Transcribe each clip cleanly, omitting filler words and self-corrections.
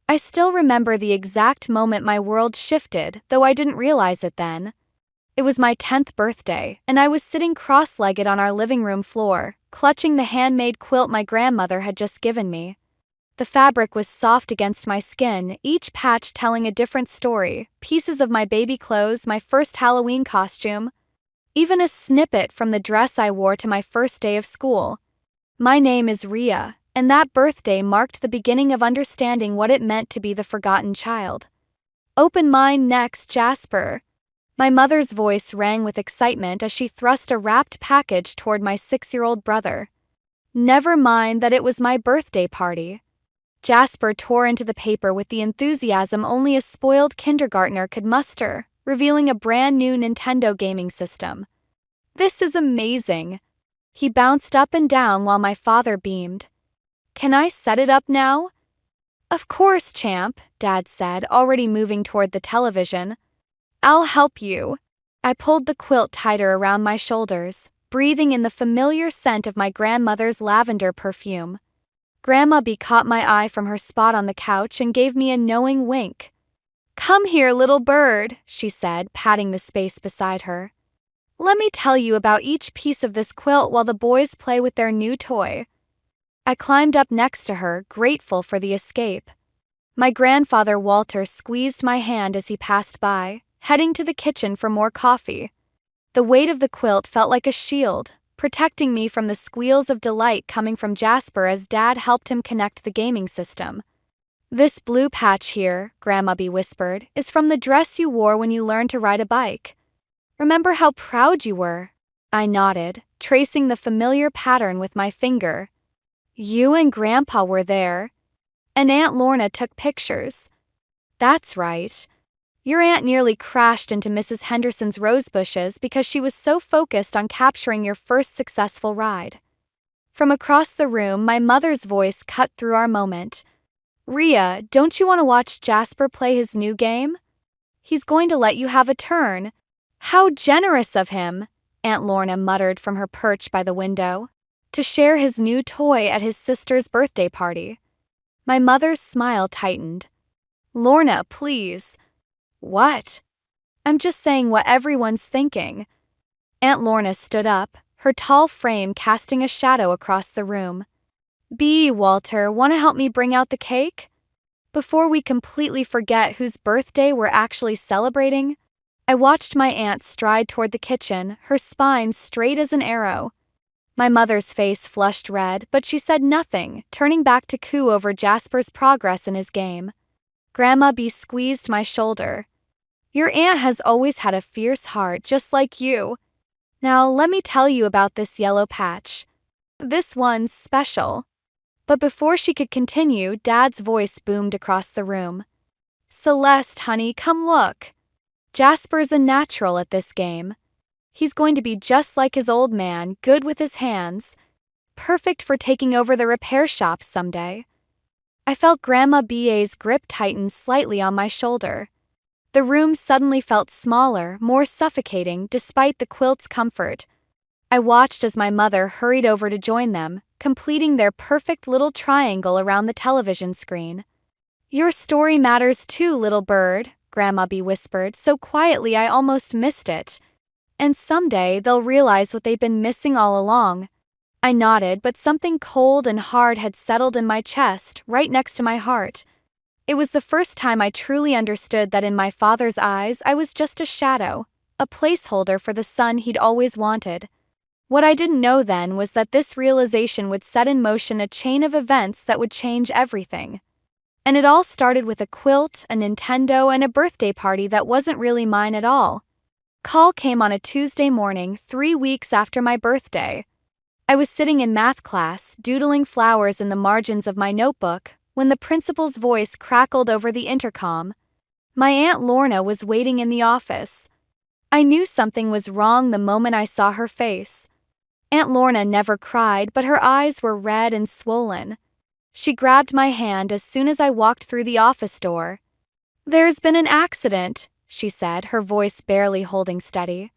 I still remember the exact moment my world shifted, though I didn't realize it then. It was my 10th birthday, and I was sitting cross-legged on our living room floor, clutching the handmade quilt my grandmother had just given me. The fabric was soft against my skin, each patch telling a different story, pieces of my baby clothes, my first Halloween costume, even a snippet from the dress I wore to my first day of school. My name is Ria, and that birthday marked the beginning of understanding what it meant to be the forgotten child. Open mine next, Jasper. My mother's voice rang with excitement as she thrust a wrapped package toward my 6-year-old brother. Never mind that it was my birthday party. Jasper tore into the paper with the enthusiasm only a spoiled kindergartner could muster, revealing a brand new Nintendo gaming system. This is amazing. He bounced up and down while my father beamed. Can I set it up now? Of course, champ, Dad said, already moving toward the television. I'll help you. I pulled the quilt tighter around my shoulders, breathing in the familiar scent of my grandmother's lavender perfume. Grandma B caught my eye from her spot on the couch and gave me a knowing wink. Come here, little bird, she said, patting the space beside her. Let me tell you about each piece of this quilt while the boys play with their new toy. I climbed up next to her, grateful for the escape. My grandfather Walter squeezed my hand as he passed by, heading to the kitchen for more coffee. The weight of the quilt felt like a shield, protecting me from the squeals of delight coming from Jasper as Dad helped him connect the gaming system. This blue patch here, Grandma B whispered, is from the dress you wore when you learned to ride a bike. Remember how proud you were? I nodded, tracing the familiar pattern with my finger. You and Grandpa were there. And Aunt Lorna took pictures. That's right. Your aunt nearly crashed into Mrs. Henderson's rose bushes because she was so focused on capturing your first successful ride. From across the room, my mother's voice cut through our moment. Ria, don't you want to watch Jasper play his new game? He's going to let you have a turn. How generous of him, Aunt Lorna muttered from her perch by the window, to share his new toy at his sister's birthday party. My mother's smile tightened. Lorna, please. What? I'm just saying what everyone's thinking. Aunt Lorna stood up, her tall frame casting a shadow across the room. Walter, want to help me bring out the cake? Before we completely forget whose birthday we're actually celebrating, I watched my aunt stride toward the kitchen, her spine straight as an arrow. My mother's face flushed red, but she said nothing, turning back to coo over Jasper's progress in his game. Grandma B squeezed my shoulder. Your aunt has always had a fierce heart, just like you. Now let me tell you about this yellow patch. This one's special. But before she could continue, Dad's voice boomed across the room. Celeste, honey, come look. Jasper's a natural at this game. He's going to be just like his old man, good with his hands. Perfect for taking over the repair shops someday. I felt Grandma B.A.'s grip tighten slightly on my shoulder. The room suddenly felt smaller, more suffocating, despite the quilt's comfort. I watched as my mother hurried over to join them, completing their perfect little triangle around the television screen. Your story matters too, little bird, Grandma B whispered, so quietly I almost missed it. And someday they'll realize what they've been missing all along. I nodded, but something cold and hard had settled in my chest, right next to my heart. It was the first time I truly understood that in my father's eyes I was just a shadow, a placeholder for the son he'd always wanted. What I didn't know then was that this realization would set in motion a chain of events that would change everything. And it all started with a quilt, a Nintendo, and a birthday party that wasn't really mine at all. Call came on a Tuesday morning, 3 weeks after my birthday. I was sitting in math class, doodling flowers in the margins of my notebook, when the principal's voice crackled over the intercom. My Aunt Lorna was waiting in the office. I knew something was wrong the moment I saw her face. Aunt Lorna never cried, but her eyes were red and swollen. She grabbed my hand as soon as I walked through the office door. There's been an accident, she said, her voice barely holding steady.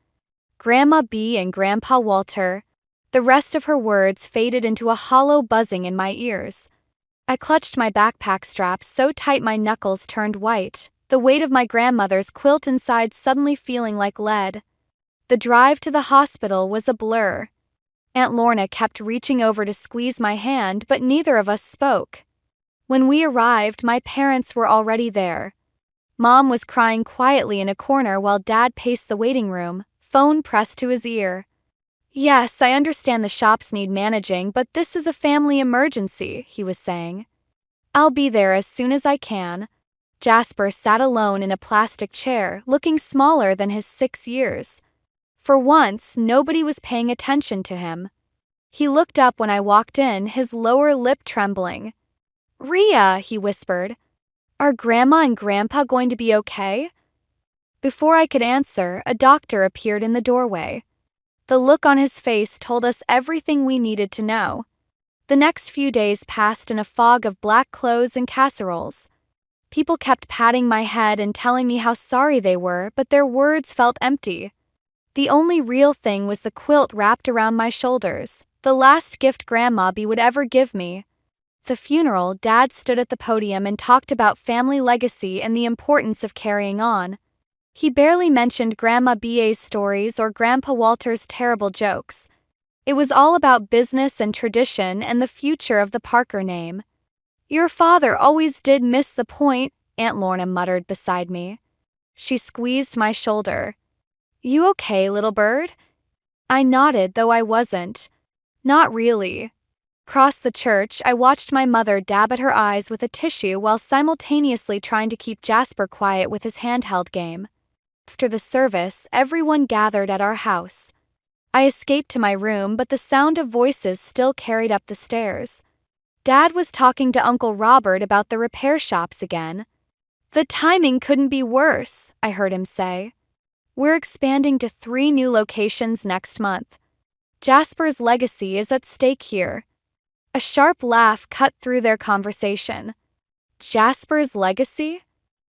Grandma B and Grandpa Walter. The rest of her words faded into a hollow buzzing in my ears. I clutched my backpack straps so tight my knuckles turned white, the weight of my grandmother's quilt inside suddenly feeling like lead. The drive to the hospital was a blur. Aunt Lorna kept reaching over to squeeze my hand, but neither of us spoke. When we arrived, my parents were already there. Mom was crying quietly in a corner while Dad paced the waiting room, phone pressed to his ear. "Yes, I understand the shops need managing, but this is a family emergency," he was saying. "I'll be there as soon as I can." Jasper sat alone in a plastic chair, looking smaller than his 6 years. For once, nobody was paying attention to him. He looked up when I walked in, his lower lip trembling. "Rhea," he whispered, "are Grandma and Grandpa going to be okay?" Before I could answer, a doctor appeared in the doorway. The look on his face told us everything we needed to know. The next few days passed in a fog of black clothes and casseroles. People kept patting my head and telling me how sorry they were, but their words felt empty. The only real thing was the quilt wrapped around my shoulders, the last gift Grandma B would ever give me. The funeral, Dad stood at the podium and talked about family legacy and the importance of carrying on. He barely mentioned Grandma B.A.'s stories or Grandpa Walter's terrible jokes. It was all about business and tradition and the future of the Parker name. "Your father always did miss the point," Aunt Lorna muttered beside me. She squeezed my shoulder. "You okay, little bird?" I nodded, though I wasn't. Not really. Across the church, I watched my mother dab at her eyes with a tissue while simultaneously trying to keep Jasper quiet with his handheld game. After the service, everyone gathered at our house. I escaped to my room, but the sound of voices still carried up the stairs. Dad was talking to Uncle Robert about the repair shops again. "The timing couldn't be worse," I heard him say. "We're expanding to 3 new locations next month. Jasper's legacy is at stake here." A sharp laugh cut through their conversation. "Jasper's legacy?"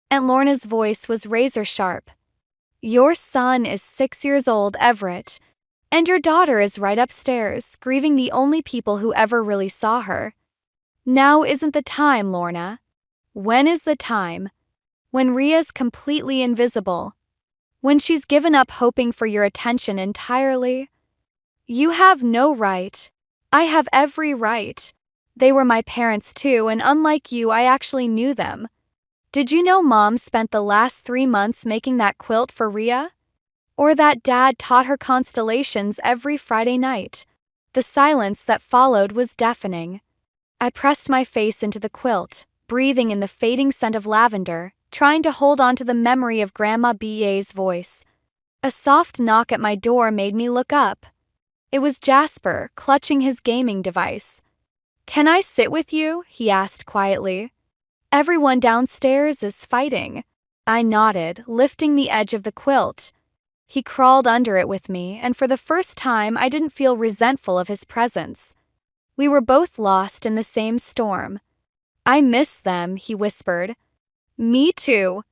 Aunt Lorna's voice was razor sharp. "Your son is 6 years old, Everett, and your daughter is right upstairs, grieving the only people who ever really saw her. Now isn't the time, Lorna. When is the time? When Rhea's completely invisible. When she's given up hoping for your attention entirely. You have no right. I have every right. They were my parents too, and unlike you, I actually knew them. Did you know Mom spent the last 3 months making that quilt for Rhea? Or that Dad taught her constellations every Friday night? The silence that followed was deafening. I pressed my face into the quilt, breathing in the fading scent of lavender, trying to hold on to the memory of Grandma B.A.'s voice. A soft knock at my door made me look up. It was Jasper, clutching his gaming device. "Can I sit with you?" he asked quietly. "Everyone downstairs is fighting." I nodded, lifting the edge of the quilt. He crawled under it with me, and for the first time I didn't feel resentful of his presence. We were both lost in the same storm. "I miss them," he whispered. "Me too."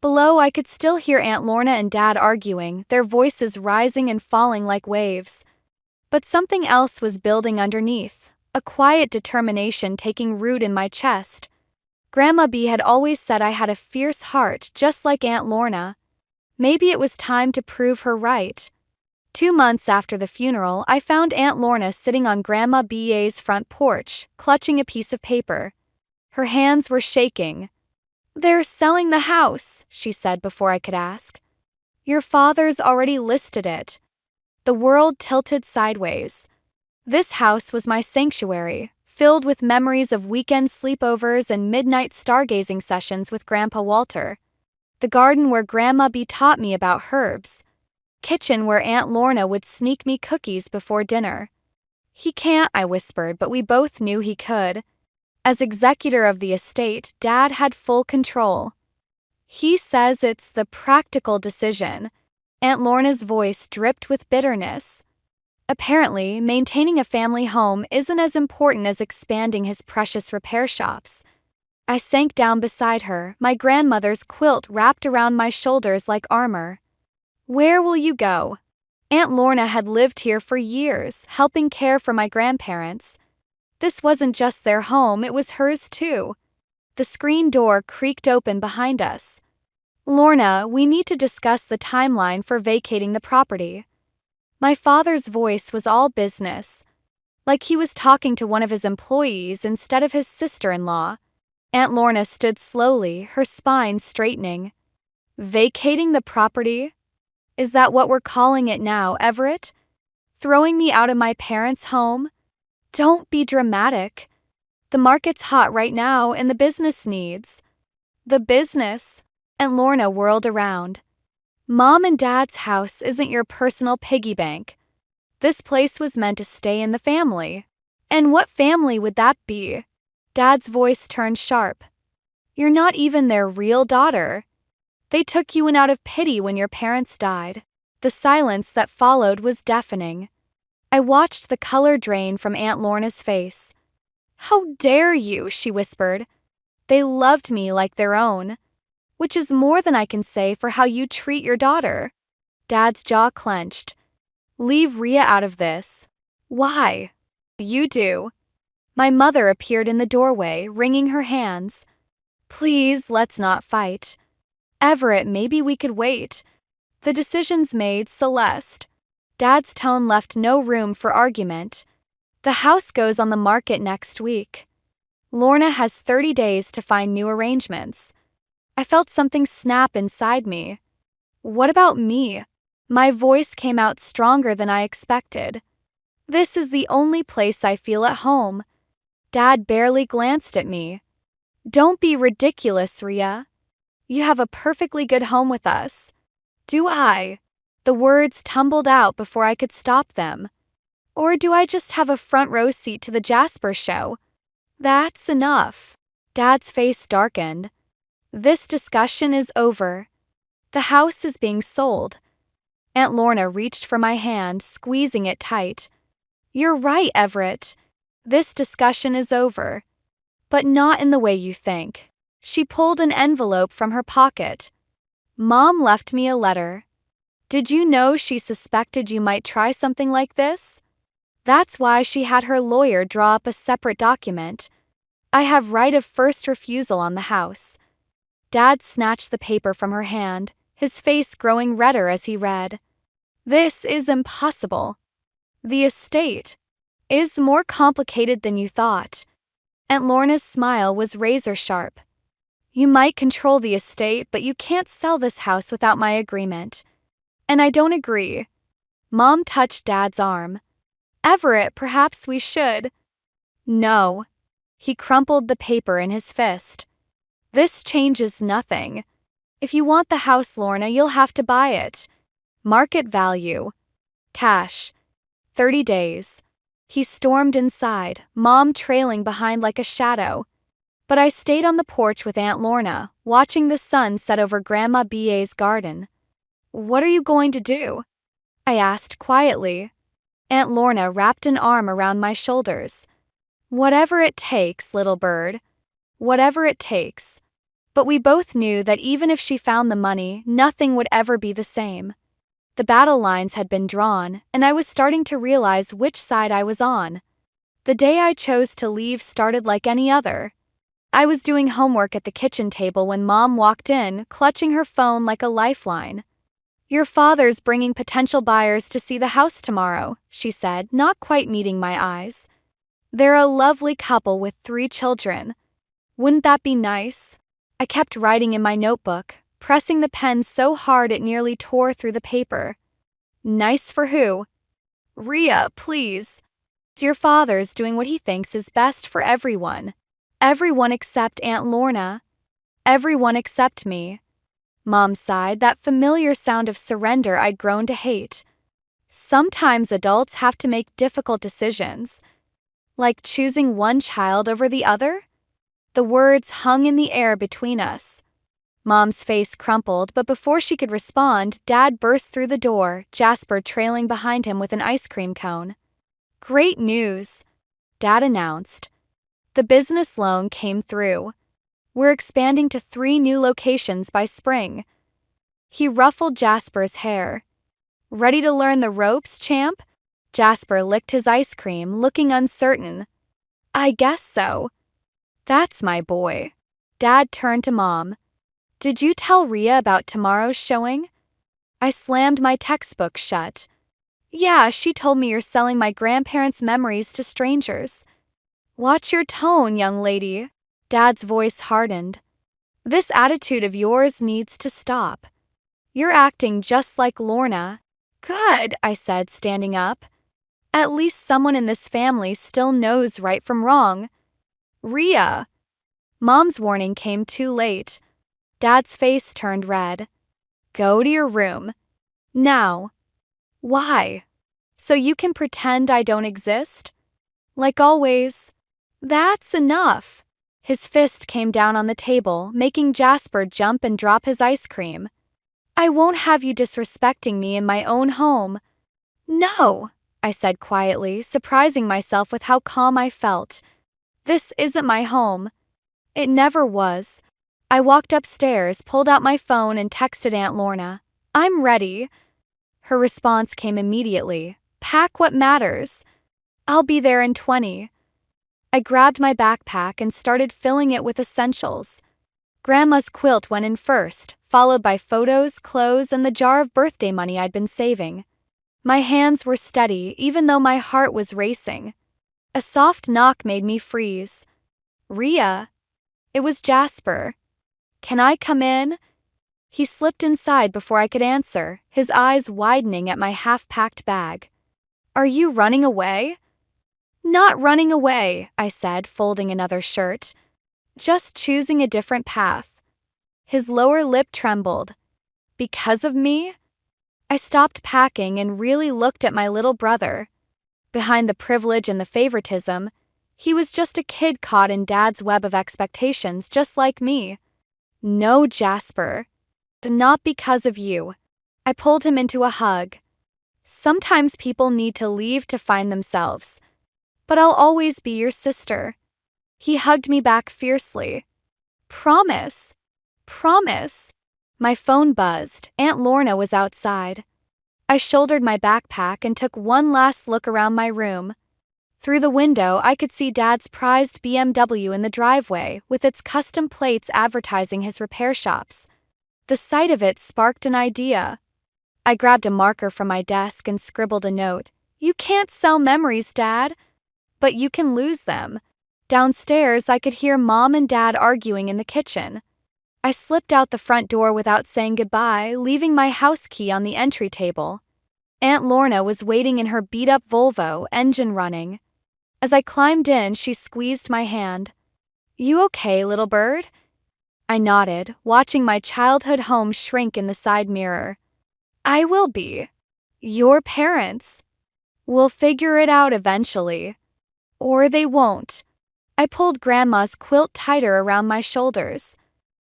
Below, I could still hear Aunt Lorna and Dad arguing, their voices rising and falling like waves. But something else was building underneath, a quiet determination taking root in my chest. Grandma B had always said I had a fierce heart, just like Aunt Lorna. Maybe it was time to prove her right. 2 months after the funeral, I found Aunt Lorna sitting on Grandma B.A.'s front porch, clutching a piece of paper. Her hands were shaking. "They're selling the house," she said before I could ask. "Your father's already listed it." The world tilted sideways. This house was my sanctuary, filled with memories of weekend sleepovers and midnight stargazing sessions with Grandpa Walter. The garden where Grandma B taught me about herbs. Kitchen where Aunt Lorna would sneak me cookies before dinner. "He can't," I whispered, but we both knew he could. As executor of the estate, Dad had full control. "He says it's the practical decision." Aunt Lorna's voice dripped with bitterness. Apparently, maintaining a family home isn't as important as expanding his precious repair shops. I sank down beside her, my grandmother's quilt wrapped around my shoulders like armor. "Where will you go?" Aunt Lorna had lived here for years, helping care for my grandparents. This wasn't just their home, it was hers too. The screen door creaked open behind us. Lorna, we need to discuss the timeline for vacating the property. My father's voice was all business, like he was talking to one of his employees instead of his sister-in-law. Aunt Lorna stood slowly, her spine straightening. Vacating the property? Is that what we're calling it now, Everett? Throwing me out of my parents' home? Don't be dramatic. The market's hot right now and the business needs. The business? And Lorna whirled around. Mom and Dad's house isn't your personal piggy bank. This place was meant to stay in the family. And what family would that be? Dad's voice turned sharp. You're not even their real daughter. They took you in out of pity when your parents died. The silence that followed was deafening. I watched the color drain from Aunt Lorna's face. How dare you, she whispered. They loved me like their own, which is more than I can say for how you treat your daughter. Dad's jaw clenched. Leave Rhea out of this. Why? You do. My mother appeared in the doorway, wringing her hands. Please, let's not fight. Everett, maybe we could wait. The decision's made, Celeste. Dad's tone left no room for argument. The house goes on the market next week. Lorna has 30 days to find new arrangements. I felt something snap inside me. What about me? My voice came out stronger than I expected. This is the only place I feel at home. Dad barely glanced at me. Don't be ridiculous, Rhea. You have a perfectly good home with us. Do I? The words tumbled out before I could stop them. Or do I just have a front row seat to the Jasper show? That's enough. Dad's face darkened. This discussion is over. The house is being sold. Aunt Lorna reached for my hand, squeezing it tight. You're right, Everett. This discussion is over. But not in the way you think. She pulled an envelope from her pocket. Mom left me a letter. Did you know she suspected you might try something like this? That's why she had her lawyer draw up a separate document. I have right of first refusal on the house. Dad snatched the paper from her hand, his face growing redder as he read. This is impossible. The estate is more complicated than you thought. Aunt Lorna's smile was razor sharp. You might control the estate, but you can't sell this house without my agreement. And I don't agree. Mom touched Dad's arm. Everett, perhaps we should. No. He crumpled the paper in his fist. This changes nothing. If you want the house, Lorna, you'll have to buy it. Market value. Cash. 30 days. He stormed inside, Mom trailing behind like a shadow. But I stayed on the porch with Aunt Lorna, watching the sun set over Grandma B.A.'s garden. What are you going to do? I asked quietly. Aunt Lorna wrapped an arm around my shoulders. Whatever it takes, little bird. Whatever it takes. But we both knew that even if she found the money, nothing would ever be the same. The battle lines had been drawn, and I was starting to realize which side I was on. The day I chose to leave started like any other. I was doing homework at the kitchen table when Mom walked in, clutching her phone like a lifeline. Your father's bringing potential buyers to see the house tomorrow, she said, not quite meeting my eyes. They're a lovely couple with 3 children. Wouldn't that be nice? I kept writing in my notebook, pressing the pen so hard it nearly tore through the paper. Nice for who? Rhea, please. Your father's doing what he thinks is best for everyone. Everyone except Aunt Lorna. Everyone except me. Mom sighed, that familiar sound of surrender I'd grown to hate. Sometimes adults have to make difficult decisions. Like choosing one child over the other? The words hung in the air between us. Mom's face crumpled, but before she could respond, Dad burst through the door, Jasper trailing behind him with an ice cream cone. Great news, Dad announced. The business loan came through. We're expanding to 3 new locations by spring. He ruffled Jasper's hair. Ready to learn the ropes, champ? Jasper licked his ice cream, looking uncertain. I guess so. That's my boy. Dad turned to Mom. Did you tell Rhea about tomorrow's showing? I slammed my textbook shut. Yeah, she told me you're selling my grandparents' memories to strangers. Watch your tone, young lady. Dad's voice hardened. This attitude of yours needs to stop. You're acting just like Lorna. Good, I said, standing up. At least someone in this family still knows right from wrong. Rhea. Mom's warning came too late. Dad's face turned red. Go to your room. Now. Why? So you can pretend I don't exist? Like always. That's enough. His fist came down on the table, making Jasper jump and drop his ice cream. I won't have you disrespecting me in my own home. No, I said quietly, surprising myself with how calm I felt. This isn't my home. It never was. I walked upstairs, pulled out my phone, and texted Aunt Lorna. I'm ready. Her response came immediately. Pack what matters. I'll be there in 20. I grabbed my backpack and started filling it with essentials. Grandma's quilt went in first, followed by photos, clothes, and the jar of birthday money I'd been saving. My hands were steady, even though my heart was racing. A soft knock made me freeze. Rhea. It was Jasper. Can I come in? He slipped inside before I could answer, his eyes widening at my half-packed bag. Are you running away? Not running away, I said, folding another shirt. Just choosing a different path. His lower lip trembled. Because of me? I stopped packing and really looked at my little brother. Behind the privilege and the favoritism, he was just a kid caught in Dad's web of expectations just like me. No, Jasper. Not because of you. I pulled him into a hug. Sometimes people need to leave to find themselves. But I'll always be your sister. He hugged me back fiercely. Promise. Promise. My phone buzzed. Aunt Lorna was outside. I shouldered my backpack and took one last look around my room. Through the window, I could see Dad's prized BMW in the driveway, with its custom plates advertising his repair shops. The sight of it sparked an idea. I grabbed a marker from my desk and scribbled a note. You can't sell memories, Dad. But you can lose them. Downstairs, I could hear Mom and Dad arguing in the kitchen. I slipped out the front door without saying goodbye, leaving my house key on the entry table. Aunt Lorna was waiting in her beat-up Volvo, engine running. As I climbed in, she squeezed my hand. You okay, little bird? I nodded, watching my childhood home shrink in the side mirror. I will be. Your parents. We'll figure it out eventually. Or they won't. I pulled Grandma's quilt tighter around my shoulders.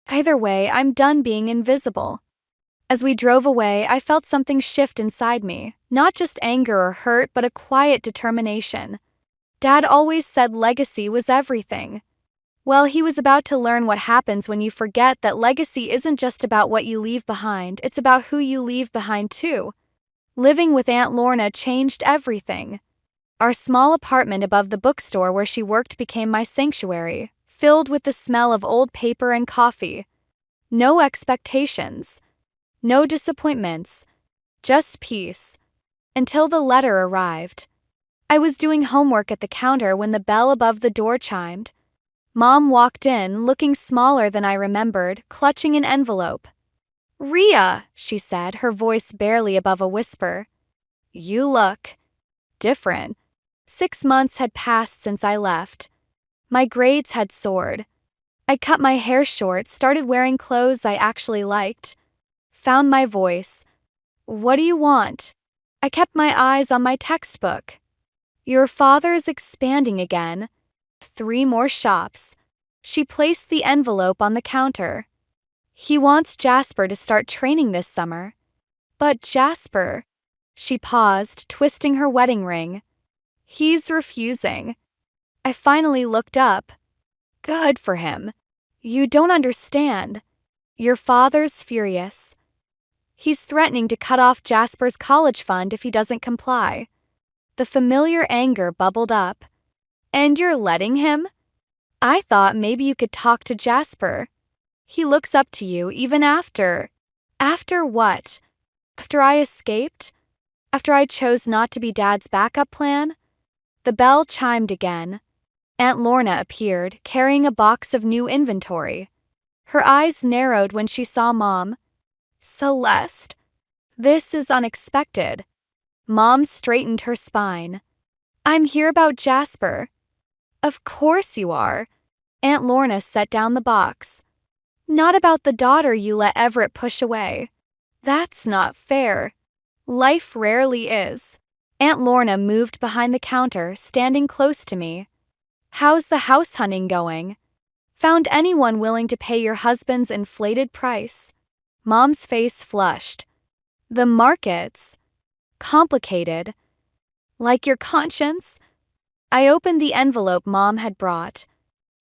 Either way, I'm done being invisible. As we drove away, I felt something shift inside me, not just anger or hurt, but a quiet determination. Dad always said legacy was everything. Well, he was about to learn what happens when you forget that legacy isn't just about what you leave behind, it's about who you leave behind too. Living with Aunt Lorna changed everything. Our small apartment above the bookstore where she worked became my sanctuary, filled with the smell of old paper and coffee. No expectations. No disappointments. Just peace. Until the letter arrived. I was doing homework at the counter when the bell above the door chimed. Mom walked in, looking smaller than I remembered, clutching an envelope. Rhea, she said, her voice barely above a whisper. You look different. 6 months had passed since I left. My grades had soared. I cut my hair short, started wearing clothes I actually liked. Found my voice. What do you want? I kept my eyes on my textbook. Your father's expanding again. 3 more shops. She placed the envelope on the counter. He wants Jasper to start training this summer. But Jasper... She paused, twisting her wedding ring. He's refusing. I finally looked up. Good for him. You don't understand. Your father's furious. He's threatening to cut off Jasper's college fund if he doesn't comply. The familiar anger bubbled up. And you're letting him? I thought maybe you could talk to Jasper. He looks up to you even after. After what? After I escaped? After I chose not to be Dad's backup plan? The bell chimed again. Aunt Lorna appeared, carrying a box of new inventory. Her eyes narrowed when she saw Mom. Celeste, this is unexpected. Mom straightened her spine. I'm here about Jasper. Of course you are. Aunt Lorna set down the box. Not about the daughter you let Everett push away. That's not fair. Life rarely is. Aunt Lorna moved behind the counter, standing close to me. How's the house hunting going? Found anyone willing to pay your husband's inflated price? Mom's face flushed. The markets? Complicated. Like your conscience? I opened the envelope Mom had brought.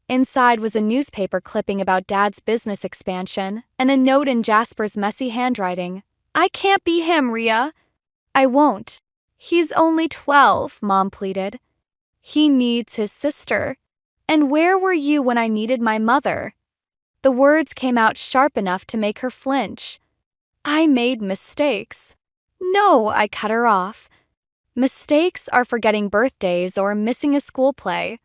Inside was a newspaper clipping about Dad's business expansion and a note in Jasper's messy handwriting. I can't be him, Rhea. I won't. He's only 12, Mom pleaded. He needs his sister. And where were you when I needed my mother? The words came out sharp enough to make her flinch. I made mistakes. No, I cut her off. Mistakes are forgetting birthdays or missing a school play.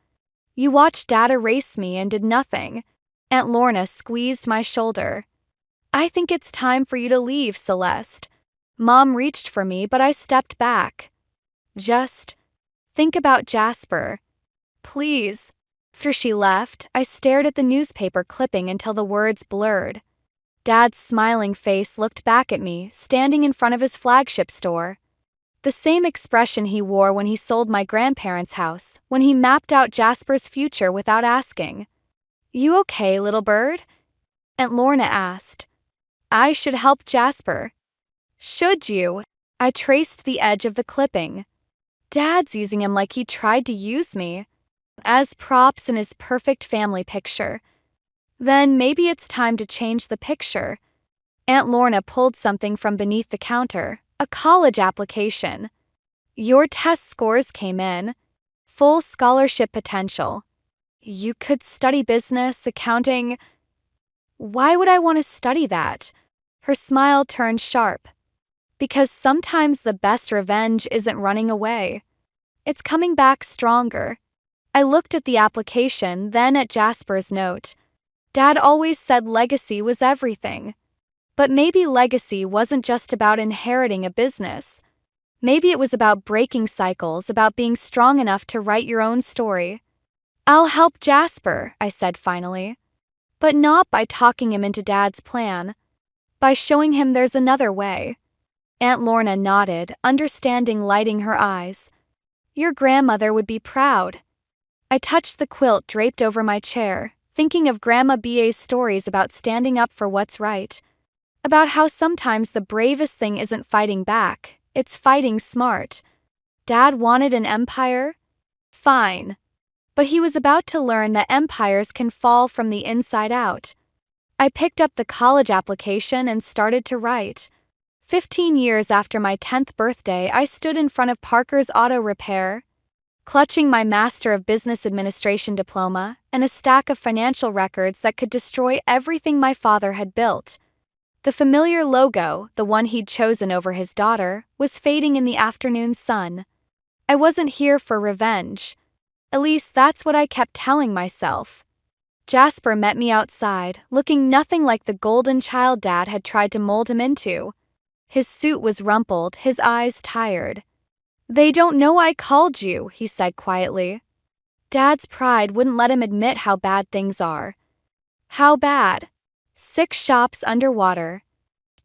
You watched Dad erase me and did nothing. Aunt Lorna squeezed my shoulder. I think it's time for you to leave, Celeste. Mom reached for me, but I stepped back. Just think about Jasper. Please. After she left, I stared at the newspaper clipping until the words blurred. Dad's smiling face looked back at me, standing in front of his flagship store. The same expression he wore when he sold my grandparents' house, when he mapped out Jasper's future without asking. You okay, little bird? Aunt Lorna asked. I should help Jasper. Should you? I traced the edge of the clipping. Dad's using him like he tried to use me. As props in his perfect family picture. Then maybe it's time to change the picture. Aunt Lorna pulled something from beneath the counter, a college application. Your test scores came in. Full scholarship potential. You could study business, accounting. Why would I want to study that? Her smile turned sharp. Because sometimes the best revenge isn't running away. It's coming back stronger. I looked at the application, then at Jasper's note. Dad always said legacy was everything. But maybe legacy wasn't just about inheriting a business. Maybe it was about breaking cycles, about being strong enough to write your own story. I'll help Jasper, I said finally. But not by talking him into Dad's plan. By showing him there's another way. Aunt Lorna nodded, understanding lighting her eyes. Your grandmother would be proud. I touched the quilt draped over my chair, thinking of Grandma B.A.'s stories about standing up for what's right. About how sometimes the bravest thing isn't fighting back, it's fighting smart. Dad wanted an empire? Fine. But he was about to learn that empires can fall from the inside out. I picked up the college application and started to write. 15 years after my 10th birthday, I stood in front of Parker's Auto Repair, clutching my Master of Business Administration diploma and a stack of financial records that could destroy everything my father had built. The familiar logo, the one he'd chosen over his daughter, was fading in the afternoon sun. I wasn't here for revenge. At least that's what I kept telling myself. Jasper met me outside, looking nothing like the golden child Dad had tried to mold him into. His suit was rumpled, his eyes tired. They don't know I called you, he said quietly. Dad's pride wouldn't let him admit how bad things are. How bad? 6 shops underwater.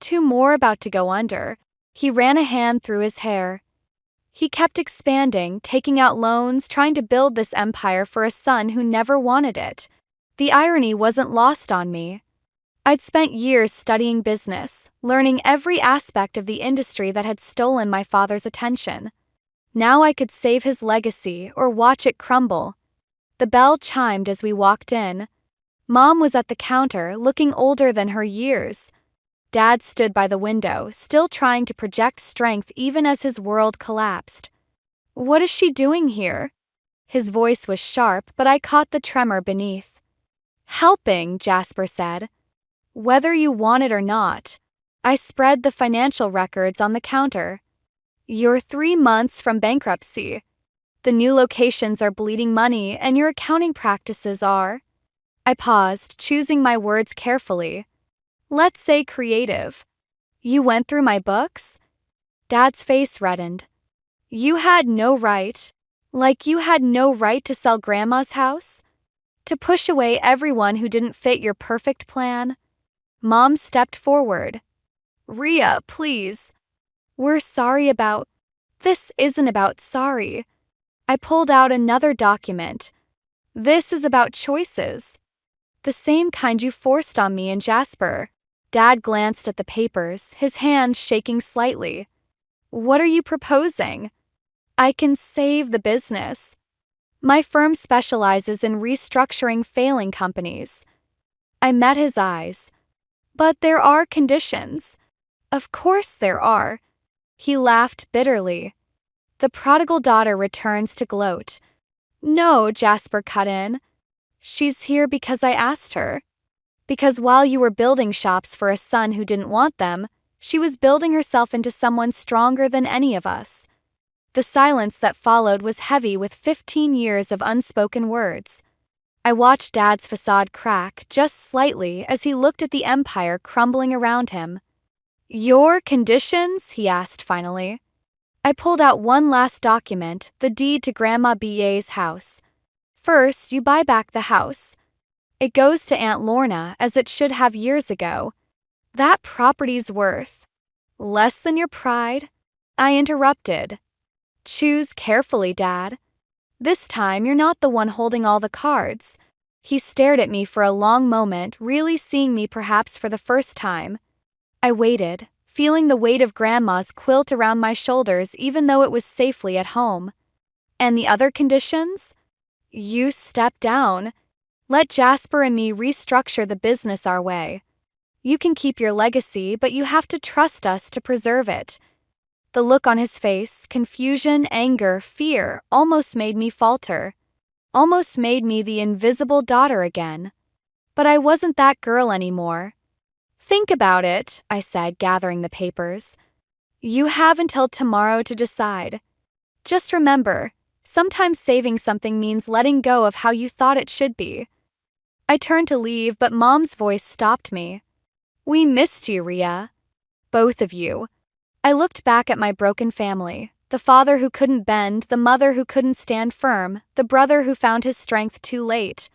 2 more about to go under. He ran a hand through his hair. He kept expanding, taking out loans, trying to build this empire for a son who never wanted it. The irony wasn't lost on me. I'd spent years studying business, learning every aspect of the industry that had stolen my father's attention. Now I could save his legacy or watch it crumble. The bell chimed as we walked in. Mom was at the counter, looking older than her years. Dad stood by the window, still trying to project strength even as his world collapsed. What is she doing here? His voice was sharp, but I caught the tremor beneath. Helping, Jasper said. Whether you want it or not. I spread the financial records on the counter. You're 3 months from bankruptcy. The new locations are bleeding money, and your accounting practices are. I paused, choosing my words carefully. Let's say creative. You went through my books? Dad's face reddened. You had no right. Like you had no right to sell Grandma's house? To push away everyone who didn't fit your perfect plan? Mom stepped forward. Rhea, please. We're sorry about. This isn't about sorry. I pulled out another document. This is about choices. The same kind you forced on me and Jasper. Dad glanced at the papers, his hand shaking slightly. What are you proposing? I can save the business. My firm specializes in restructuring failing companies. I met his eyes. But there are conditions. Of course there are. He laughed bitterly. The prodigal daughter returns to gloat. No, Jasper cut in. She's here because I asked her. Because while you were building shops for a son who didn't want them, she was building herself into someone stronger than any of us. The silence that followed was heavy with 15 years of unspoken words. I watched Dad's facade crack just slightly as he looked at the empire crumbling around him. Your conditions? He asked finally. I pulled out one last document, the deed to Grandma B.A.'s house. First, you buy back the house. It goes to Aunt Lorna, as it should have years ago. That property's worth. Less than your pride? I interrupted. Choose carefully, Dad. This time, you're not the one holding all the cards. He stared at me for a long moment, really seeing me perhaps for the first time. I waited, feeling the weight of Grandma's quilt around my shoulders even though it was safely at home. And the other conditions? You step down. Let Jasper and me restructure the business our way. You can keep your legacy, but you have to trust us to preserve it. The look on his face, confusion, anger, fear, almost made me falter. Almost made me the invisible daughter again. But I wasn't that girl anymore. Think about it, I said, gathering the papers. You have until tomorrow to decide. Just remember, sometimes saving something means letting go of how you thought it should be. I turned to leave, but Mom's voice stopped me. We missed you, Rhea. Both of you. I looked back at my broken family, the father who couldn't bend, the mother who couldn't stand firm, the brother who found his strength too late.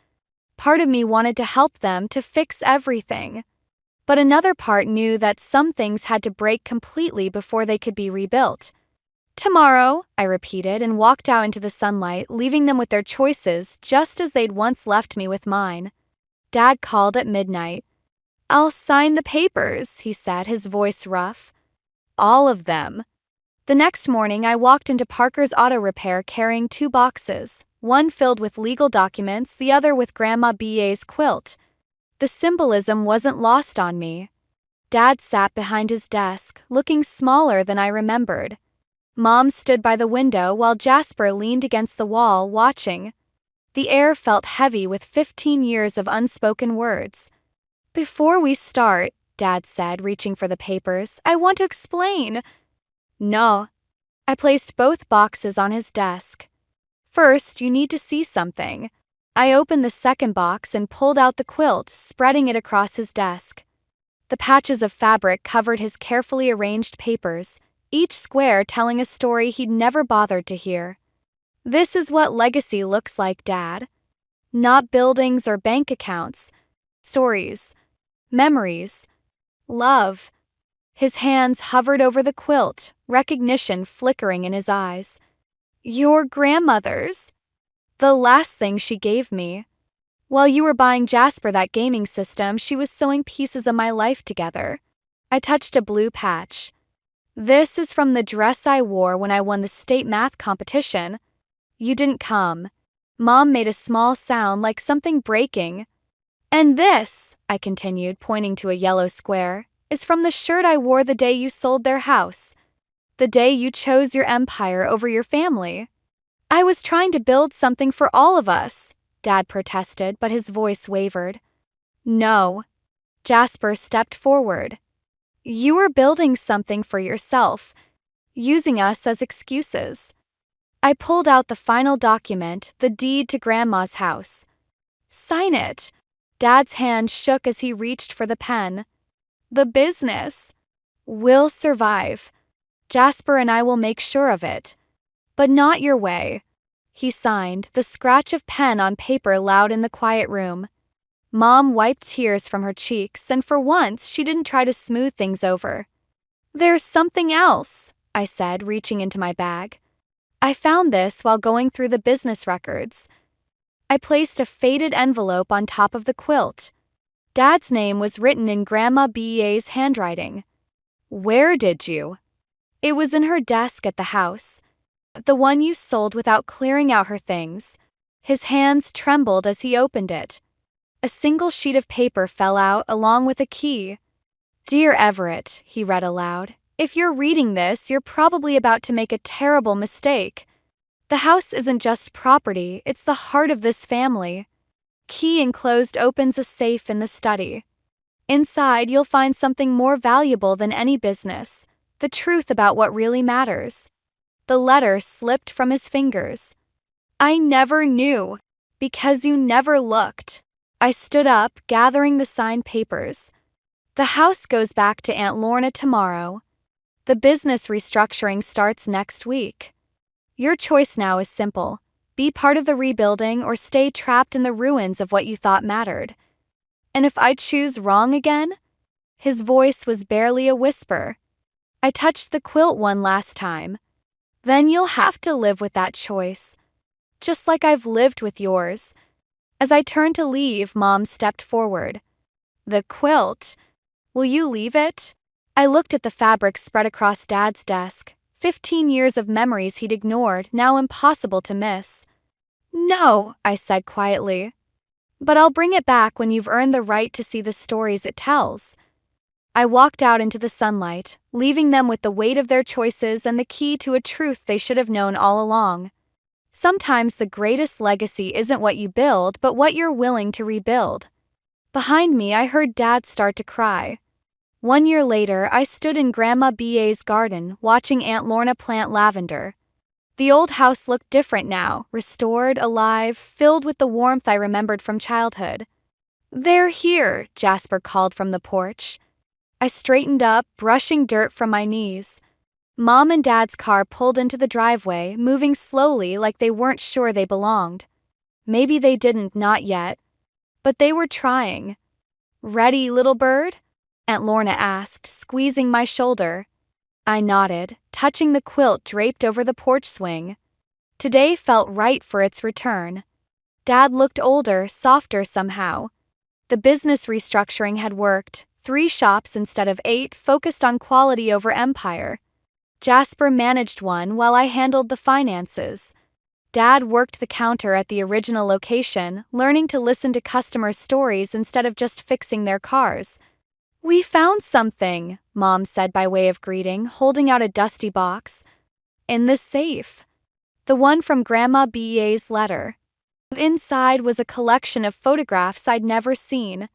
Part of me wanted to help them, to fix everything. But another part knew that some things had to break completely before they could be rebuilt. Tomorrow, I repeated and walked out into the sunlight, leaving them with their choices just as they'd once left me with mine. Dad called at midnight. I'll sign the papers, he said, his voice rough. All of them. The next morning, I walked into Parker's Auto Repair carrying 2 boxes, one filled with legal documents, the other with Grandma B.A.'s quilt. The symbolism wasn't lost on me. Dad sat behind his desk, looking smaller than I remembered. Mom stood by the window while Jasper leaned against the wall, watching. The air felt heavy with 15 years of unspoken words. Before we start, Dad said, reaching for the papers, I want to explain. No. I placed both boxes on his desk. First, you need to see something. I opened the second box and pulled out the quilt, spreading it across his desk. The patches of fabric covered his carefully arranged papers, each square telling a story he'd never bothered to hear. This is what legacy looks like, Dad. Not buildings or bank accounts. Stories. Memories. Love. His hands hovered over the quilt, recognition flickering in his eyes. Your grandmother's. The last thing she gave me. While you were buying Jasper that gaming system, she was sewing pieces of my life together. I touched a blue patch. This is from the dress I wore when I won the state math competition. You didn't come. Mom made a small sound like something breaking. And this, I continued, pointing to a yellow square, is from the shirt I wore the day you sold their house. The day you chose your empire over your family. I was trying to build something for all of us, Dad protested, but his voice wavered. No. Jasper stepped forward. You were building something for yourself, using us as excuses. I pulled out the final document, the deed to Grandma's house. Sign it. Dad's hand shook as he reached for the pen. The business will survive. Jasper and I will make sure of it. But not your way. He signed, the scratch of pen on paper loud in the quiet room. Mom wiped tears from her cheeks, and for once she didn't try to smooth things over. There's something else, I said, reaching into my bag. I found this while going through the business records. I placed a faded envelope on top of the quilt. Dad's name was written in Grandma Bea's handwriting. Where did you? It was in her desk at the house. The one you sold without clearing out her things. His hands trembled as he opened it. A single sheet of paper fell out along with a key. Dear Everett, he read aloud, if you're reading this, you're probably about to make a terrible mistake. The house isn't just property, it's the heart of this family. Key enclosed opens a safe in the study. Inside, you'll find something more valuable than any business, the truth about what really matters. The letter slipped from his fingers. I never knew, because you never looked. I stood up, gathering the signed papers. The house goes back to Aunt Lorna tomorrow. The business restructuring starts next week. Your choice now is simple. Be part of the rebuilding or stay trapped in the ruins of what you thought mattered. And if I choose wrong again? His voice was barely a whisper. I touched the quilt one last time. Then you'll have to live with that choice. Just like I've lived with yours. As I turned to leave, Mom stepped forward. The quilt. Will you leave it? I looked at the fabric spread across Dad's desk. 15 years of memories he'd ignored, now impossible to miss. No, I said quietly. But I'll bring it back when you've earned the right to see the stories it tells. I walked out into the sunlight, leaving them with the weight of their choices and the key to a truth they should have known all along. Sometimes the greatest legacy isn't what you build, but what you're willing to rebuild. Behind me, I heard Dad start to cry. 1 year later, I stood in Grandma Bea's garden, watching Aunt Lorna plant lavender. The old house looked different now, restored, alive, filled with the warmth I remembered from childhood. They're here, Jasper called from the porch. I straightened up, brushing dirt from my knees. Mom and Dad's car pulled into the driveway, moving slowly like they weren't sure they belonged. Maybe they didn't, not yet. But they were trying. Ready, little bird? Aunt Lorna asked, squeezing my shoulder. I nodded, touching the quilt draped over the porch swing. Today felt right for its return. Dad looked older, softer somehow. The business restructuring had worked. 3 shops instead of 8, focused on quality over empire. Jasper managed one while I handled the finances. Dad worked the counter at the original location, learning to listen to customers' stories instead of just fixing their cars. We found something, Mom said by way of greeting, holding out a dusty box. In the safe. The one from Grandma Bea's letter. Inside was a collection of photographs I'd never seen.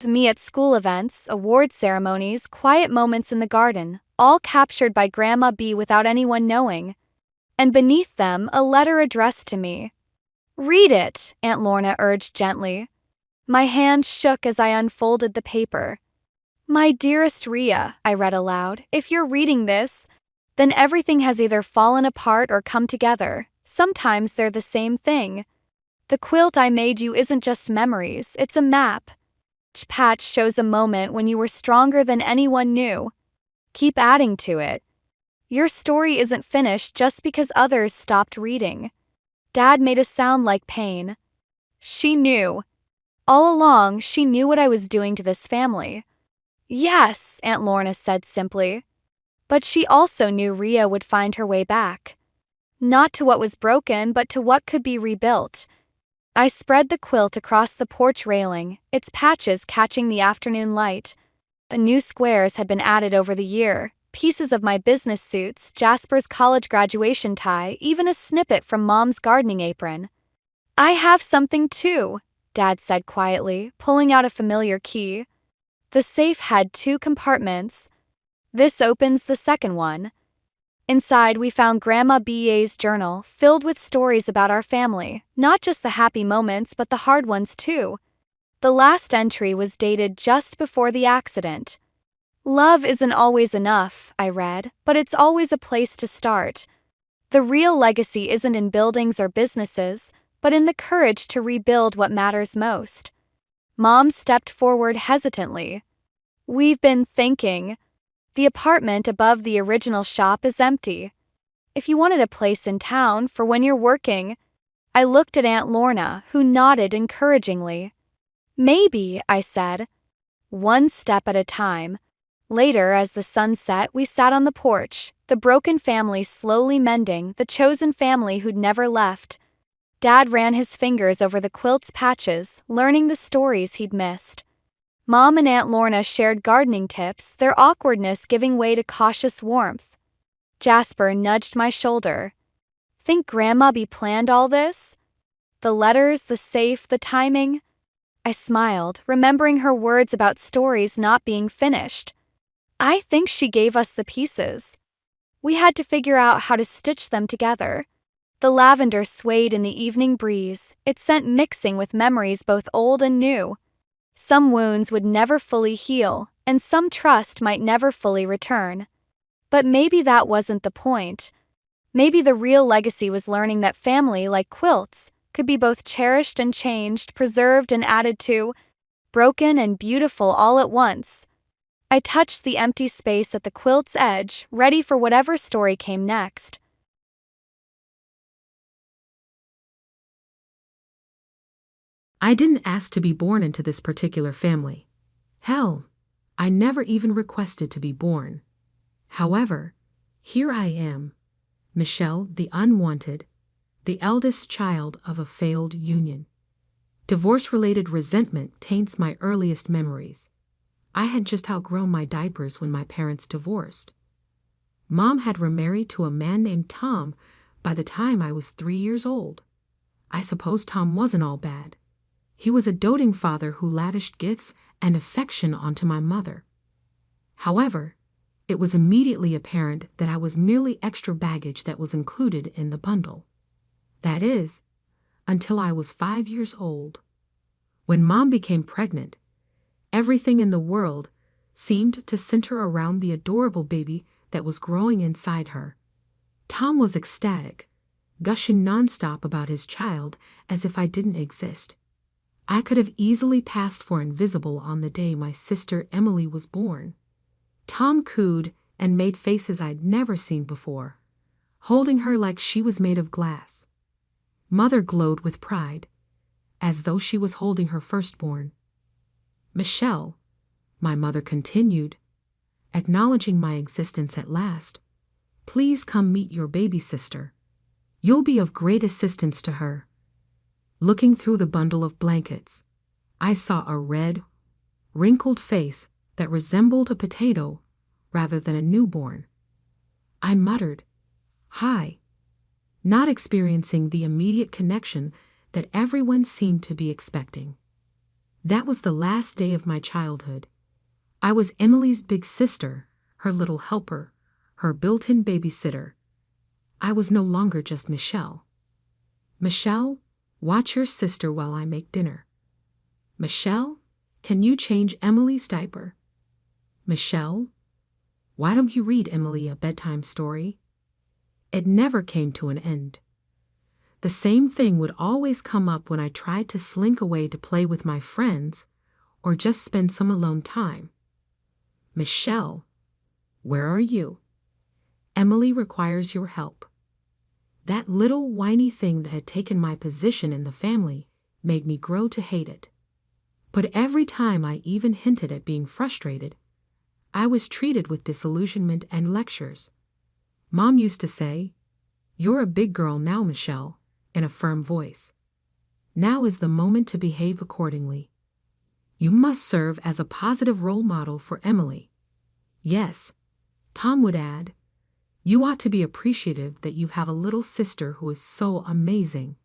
Me at school events, award ceremonies, quiet moments in the garden, all captured by Grandma B without anyone knowing. And beneath them, a letter addressed to me. Read it, Aunt Lorna urged gently. My hand shook as I unfolded the paper. My dearest Rhea, I read aloud, if you're reading this, then everything has either fallen apart or come together. Sometimes they're the same thing. The quilt I made you isn't just memories, it's a map. Each patch shows a moment when you were stronger than anyone knew. Keep adding to it. Your story isn't finished just because others stopped reading. Dad made a sound like pain. She knew. All along, she knew what I was doing to this family. Yes, Aunt Lorna said simply. But she also knew Rhea would find her way back. Not to what was broken, but to what could be rebuilt. I spread the quilt across the porch railing, its patches catching the afternoon light. The new squares had been added over the year, Pieces of my business suits, Jasper's college graduation tie, even a snippet from Mom's gardening apron. I have something too, Dad said quietly, pulling out a familiar key. The safe had 2 compartments. This opens the second one. Inside, we found Grandma B.A.'s journal, filled with stories about our family, not just the happy moments but the hard ones too. The last entry was dated just before the accident. Love isn't always enough, I read, but it's always a place to start. The real legacy isn't in buildings or businesses, but in the courage to rebuild what matters most. Mom stepped forward hesitantly. We've been thinking. The apartment above the original shop is empty. If you wanted a place in town for when you're working. I looked at Aunt Lorna, who nodded encouragingly. Maybe, I said. One step at a time. Later, as the sun set, we sat on the porch, the broken family slowly mending, the chosen family who'd never left. Dad ran his fingers over the quilt's patches, learning the stories he'd missed. Mom and Aunt Lorna shared gardening tips, their awkwardness giving way to cautious warmth. Jasper nudged my shoulder. Think Grandma B planned all this? The letters, the safe, the timing? I smiled, remembering her words about stories not being finished. I think she gave us the pieces. We had to figure out how to stitch them together. The lavender swayed in the evening breeze, its scent mixing with memories both old and new. Some wounds would never fully heal, and some trust might never fully return. But maybe that wasn't the point. Maybe the real legacy was learning that family, like quilts, could be both cherished and changed, preserved and added to, broken and beautiful all at once. I touched the empty space at the quilt's edge, ready for whatever story came next. I didn't ask to be born into this particular family. Hell, I never even requested to be born. However, here I am, Michelle the unwanted, the eldest child of a failed union. Divorce-related resentment taints my earliest memories. I had just outgrown my diapers when my parents divorced. Mom had remarried to a man named Tom by the time I was 3 years old. I suppose Tom wasn't all bad. He was a doting father who lavished gifts and affection onto my mother. However, it was immediately apparent that I was merely extra baggage that was included in the bundle. That is, until I was 5 years old. When Mom became pregnant, everything in the world seemed to center around the adorable baby that was growing inside her. Tom was ecstatic, gushing nonstop about his child as if I didn't exist. I could have easily passed for invisible on the day my sister Emily was born. Tom cooed and made faces I'd never seen before, holding her like she was made of glass. Mother glowed with pride, as though she was holding her firstborn. Michelle, my mother continued, acknowledging my existence at last, please come meet your baby sister. You'll be of great assistance to her. Looking through the bundle of blankets, I saw a red, wrinkled face that resembled a potato rather than a newborn. I muttered, "Hi," not experiencing the immediate connection that everyone seemed to be expecting. That was the last day of my childhood. I was Emily's big sister, her little helper, her built-in babysitter. I was no longer just Michelle. Michelle, watch your sister while I make dinner. Michelle, can you change Emily's diaper? Michelle, why don't you read Emily a bedtime story? It never came to an end. The same thing would always come up when I tried to slink away to play with my friends or just spend some alone time. Michelle, where are you? Emily requires your help. That little whiny thing that had taken my position in the family made me grow to hate it. But every time I even hinted at being frustrated, I was treated with disillusionment and lectures. Mom used to say, "You're a big girl now, Michelle," in a firm voice. Now is the moment to behave accordingly. You must serve as a positive role model for Emily. Yes, Tom would add, "You ought to be appreciative that you have a little sister who is so amazing.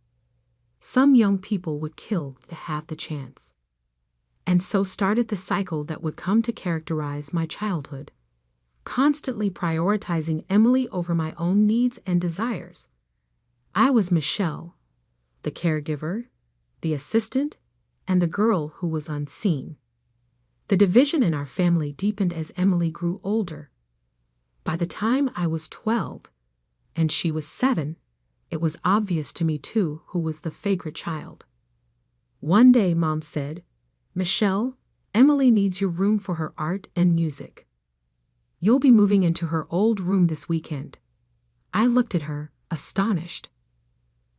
Some young people would kill to have the chance." And so started the cycle that would come to characterize my childhood, constantly prioritizing Emily over my own needs and desires. I was Michelle, the caregiver, the assistant, and the girl who was unseen. The division in our family deepened as Emily grew older. By the time I was 12, and she was 7, it was obvious to me too who was the favorite child. One day Mom said, "Michelle, Emily needs your room for her art and music. You'll be moving into her old room this weekend." I looked at her, astonished.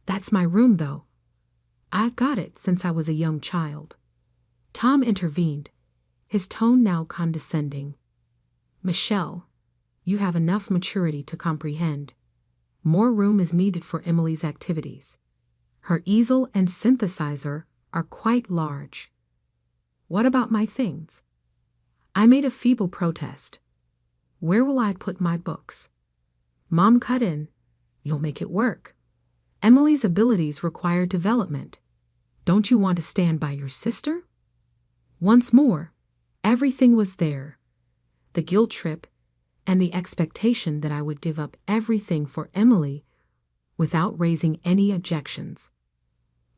"That's my room, though. I've got it since I was a young child." Tom intervened, his tone now condescending. "Michelle, you have enough maturity to comprehend. More room is needed for Emily's activities. Her easel and synthesizer are quite large." "What about my things?" I made a feeble protest. "Where will I put my books?" Mom cut in, "You'll make it work. Emily's abilities require development. Don't you want to stand by your sister?" Once more, everything was there. The guilt trip and the expectation that I would give up everything for Emily without raising any objections.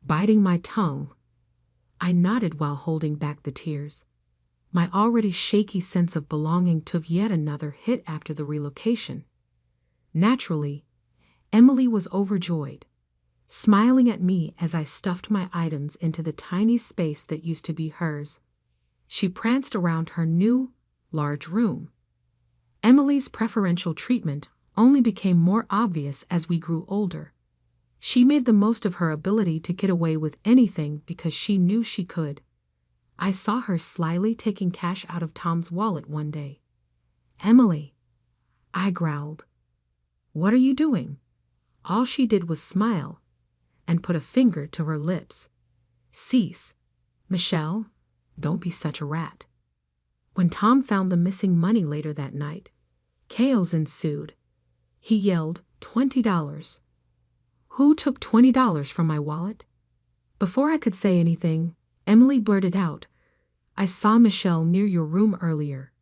Biting my tongue, I nodded while holding back the tears. My already shaky sense of belonging took yet another hit after the relocation. Naturally, Emily was overjoyed, smiling at me as I stuffed my items into the tiny space that used to be hers. She pranced around her new, large room. Emily's preferential treatment only became more obvious as we grew older. She made the most of her ability to get away with anything because she knew she could. I saw her slyly taking cash out of Tom's wallet one day. "Emily," I growled. "What are you doing?" All she did was smile and put a finger to her lips. "Cease. Michelle, don't be such a rat." When Tom found the missing money later that night, chaos ensued. He yelled, $20. "Who took $20 from my wallet?" Before I could say anything, Emily blurted out, "I saw Michelle near your room earlier."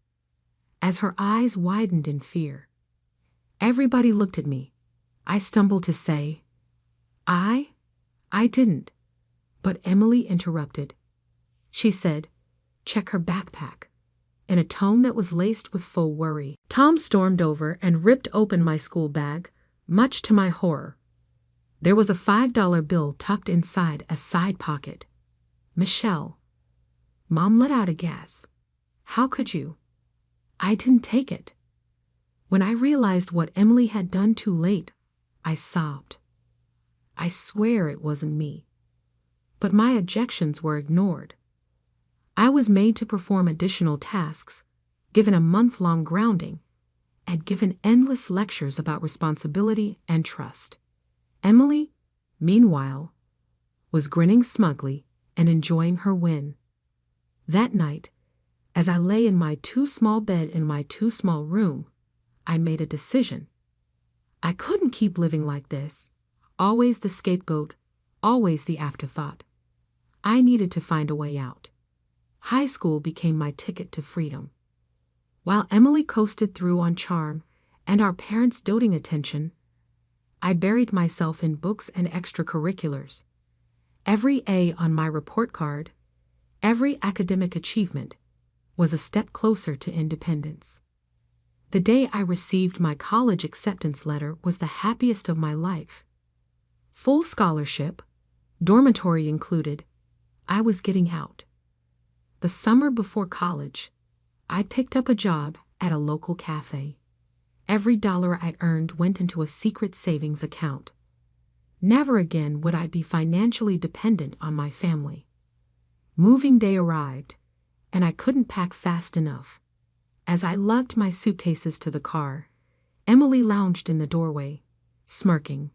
As her eyes widened in fear, everybody looked at me. I stumbled to say, I didn't." But Emily interrupted. She said, "Check her backpack," in a tone that was laced with faux worry. Tom stormed over and ripped open my school bag, much to my horror. There was a $5 bill tucked inside a side pocket. "Michelle." Mom let out a gasp. "How could you?" "I didn't take it." When I realized what Emily had done too late, I sobbed. I swear it wasn't me. But my objections were ignored. I was made to perform additional tasks, given a month-long grounding, and given endless lectures about responsibility and trust. Emily, meanwhile, was grinning smugly and enjoying her win. That night, as I lay in my too-small bed in my too-small room, I made a decision. I couldn't keep living like this, always the scapegoat, always the afterthought. I needed to find a way out. High school became my ticket to freedom. While Emily coasted through on charm and our parents' doting attention, I buried myself in books and extracurriculars. Every A on my report card, every academic achievement, was a step closer to independence. The day I received my college acceptance letter was the happiest of my life. Full scholarship, dormitory included, I was getting out. The summer before college, I picked up a job at a local cafe. Every dollar I earned went into a secret savings account. Never again would I be financially dependent on my family. Moving day arrived, and I couldn't pack fast enough. As I lugged my suitcases to the car, Emily lounged in the doorway, smirking.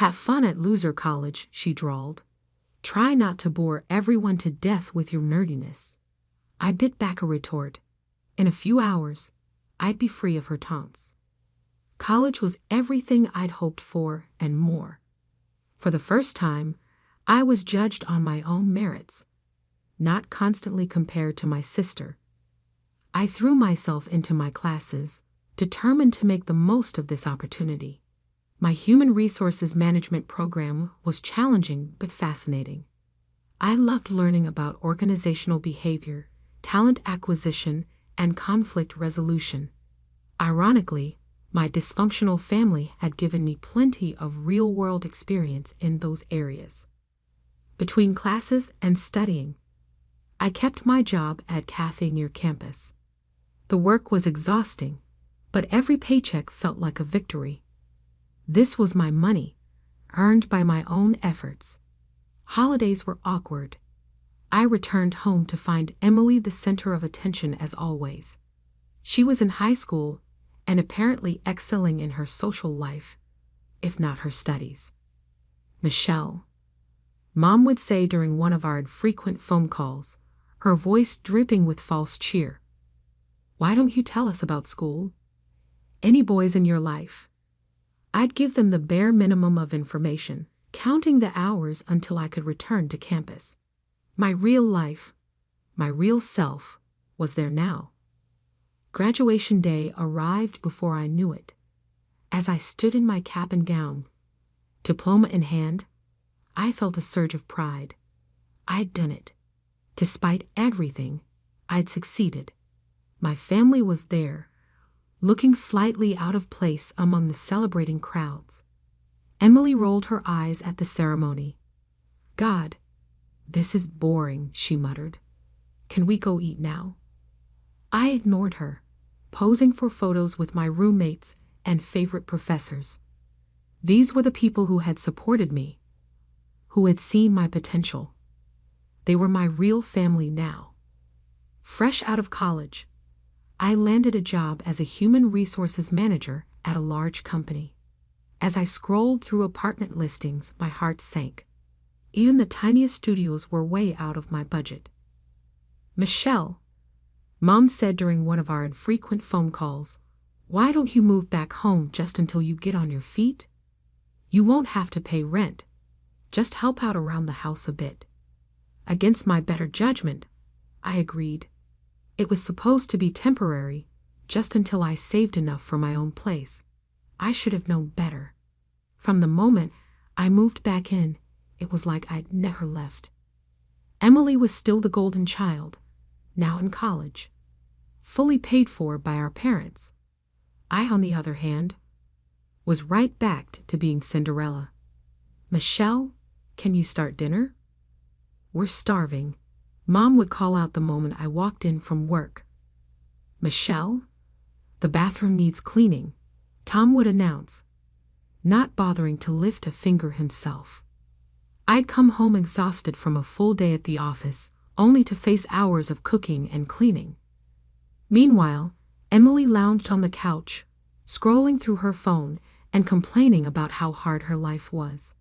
"Have fun at loser college," she drawled. "Try not to bore everyone to death with your nerdiness." I bit back a retort. In a few hours, I'd be free of her taunts. College was everything I'd hoped for and more. For the first time, I was judged on my own merits, not constantly compared to my sister. I threw myself into my classes, determined to make the most of this opportunity. My human resources management program was challenging but fascinating. I loved learning about organizational behavior, talent acquisition, and conflict resolution. Ironically, my dysfunctional family had given me plenty of real-world experience in those areas. Between classes and studying, I kept my job at a cafe near campus. The work was exhausting, but every paycheck felt like a victory. This was my money, earned by my own efforts. Holidays were awkward. I returned home to find Emily the center of attention as always. She was in high school and apparently excelling in her social life, if not her studies. Michelle, Mom would say during one of our frequent phone calls, her voice dripping with false cheer. Why don't you tell us about school? Any boys in your life? I'd give them the bare minimum of information, counting the hours until I could return to campus. My real life, my real self, was there now. Graduation day arrived before I knew it. As I stood in my cap and gown, diploma in hand, I felt a surge of pride. I'd done it. Despite everything, I'd succeeded. My family was there, looking slightly out of place among the celebrating crowds. Emily rolled her eyes at the ceremony. God, this is boring, she muttered. Can we go eat now? I ignored her, posing for photos with my roommates and favorite professors. These were the people who had supported me, who had seen my potential. They were my real family now. Fresh out of college, I landed a job as a human resources manager at a large company. As I scrolled through apartment listings, my heart sank. Even the tiniest studios were way out of my budget. Michelle, Mom said during one of our infrequent phone calls, why don't you move back home just until you get on your feet? You won't have to pay rent. Just help out around the house a bit. Against my better judgment, I agreed. It was supposed to be temporary, just until I saved enough for my own place. I should have known better. From the moment I moved back in, it was like I'd never left. Emily was still the golden child, now in college, fully paid for by our parents. I, on the other hand, was right back to being Cinderella. Michelle, can you start dinner? We're starving. Mom would call out the moment I walked in from work. Michelle, the bathroom needs cleaning, Tom would announce, not bothering to lift a finger himself. I'd come home exhausted from a full day at the office, only to face hours of cooking and cleaning. Meanwhile, Emily lounged on the couch, scrolling through her phone and complaining about how hard her life was.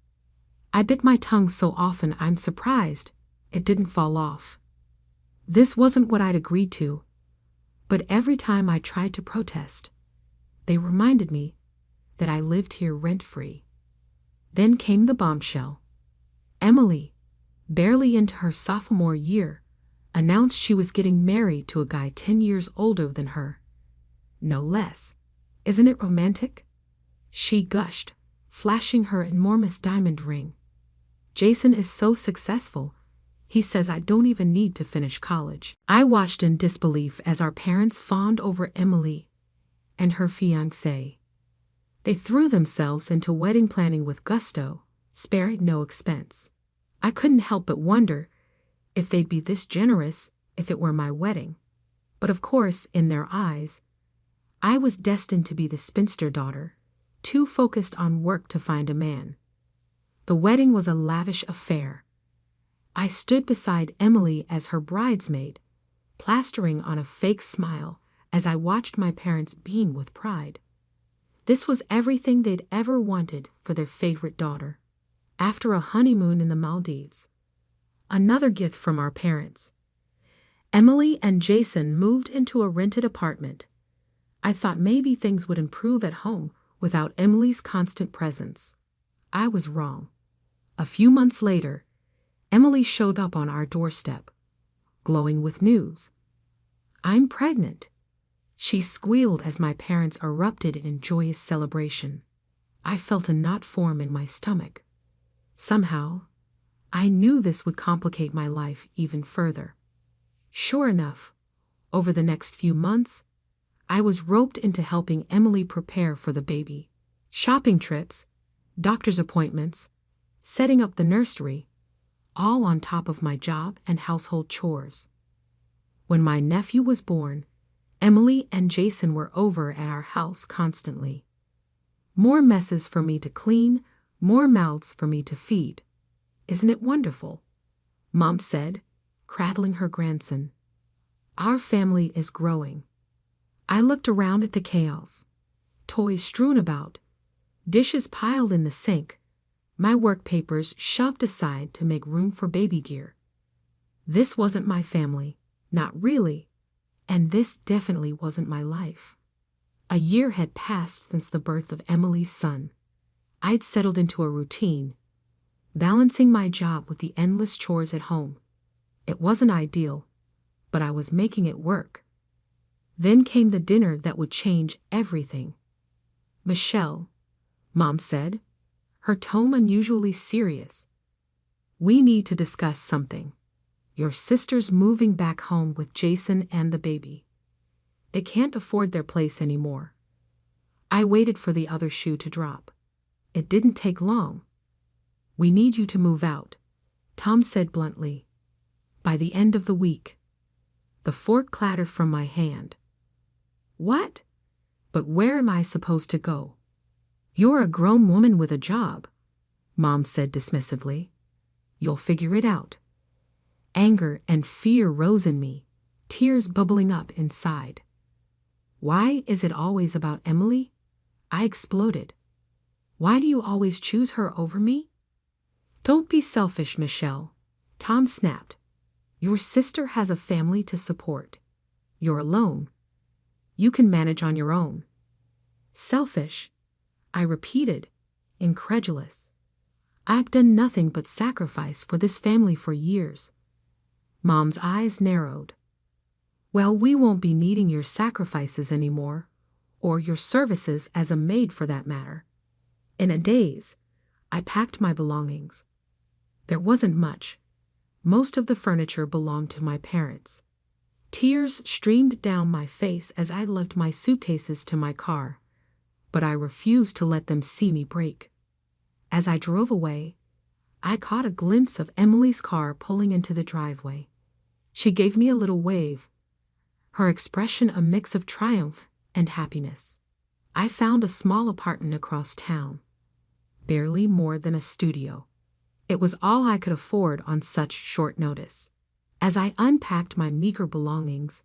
I bit my tongue so often I'm surprised it didn't fall off. This wasn't what I'd agreed to, but every time I tried to protest, they reminded me that I lived here rent-free. Then came the bombshell. Emily, barely into her sophomore year, announced she was getting married to a guy 10 years older than her. No less. Isn't it romantic? She gushed, flashing her enormous diamond ring. Jason is so successful, he says I don't even need to finish college. I watched in disbelief as our parents fawned over Emily and her fiancé. They threw themselves into wedding planning with gusto, sparing no expense. I couldn't help but wonder if they'd be this generous if it were my wedding. But of course, in their eyes, I was destined to be the spinster daughter, too focused on work to find a man. The wedding was a lavish affair. I stood beside Emily as her bridesmaid, plastering on a fake smile as I watched my parents beam with pride. This was everything they'd ever wanted for their favorite daughter. After a honeymoon in the Maldives, another gift from our parents, Emily and Jason moved into a rented apartment. I thought maybe things would improve at home without Emily's constant presence. I was wrong. A few months later, Emily showed up on our doorstep, glowing with news. "I'm pregnant," she squealed as my parents erupted in joyous celebration. I felt a knot form in my stomach. Somehow, I knew this would complicate my life even further. Sure enough, over the next few months, I was roped into helping Emily prepare for the baby. Shopping trips, doctor's appointments, setting up the nursery, all on top of my job and household chores. When my nephew was born, Emily and Jason were over at our house constantly. More messes for me to clean, more mouths for me to feed. "Isn't it wonderful?" Mom said, cradling her grandson. "Our family is growing." I looked around at the chaos. Toys strewn about, dishes piled in the sink, my work papers shoved aside to make room for baby gear. This wasn't my family, not really, and this definitely wasn't my life. A year had passed since the birth of Emily's son. I'd settled into a routine, balancing my job with the endless chores at home. It wasn't ideal, but I was making it work. Then came the dinner that would change everything. "Michelle," Mom said, her tone unusually serious, "we need to discuss something. Your sister's moving back home with Jason and the baby. They can't afford their place anymore." I waited for the other shoe to drop. It didn't take long. "We need you to move out," Tom said bluntly. "By the end of the week." The fork clattered from my hand. "What? But where am I supposed to go?" "You're a grown woman with a job," Mom said dismissively. "You'll figure it out." Anger and fear rose in me, tears bubbling up inside. "Why is it always about Emily?" I exploded. "Why do you always choose her over me?" "Don't be selfish, Michelle," Tom snapped. "Your sister has a family to support. You're alone. You can manage on your own." "Selfish?" I repeated, incredulous. "I've done nothing but sacrifice for this family for years." Mom's eyes narrowed. "Well, we won't be needing your sacrifices anymore, or your services as a maid for that matter." In a daze, I packed my belongings. There wasn't much. Most of the furniture belonged to my parents. Tears streamed down my face as I lugged my suitcases to my car, but I refused to let them see me break. As I drove away, I caught a glimpse of Emily's car pulling into the driveway. She gave me a little wave, her expression a mix of triumph and happiness. I found a small apartment across town, barely more than a studio. It was all I could afford on such short notice. As I unpacked my meager belongings,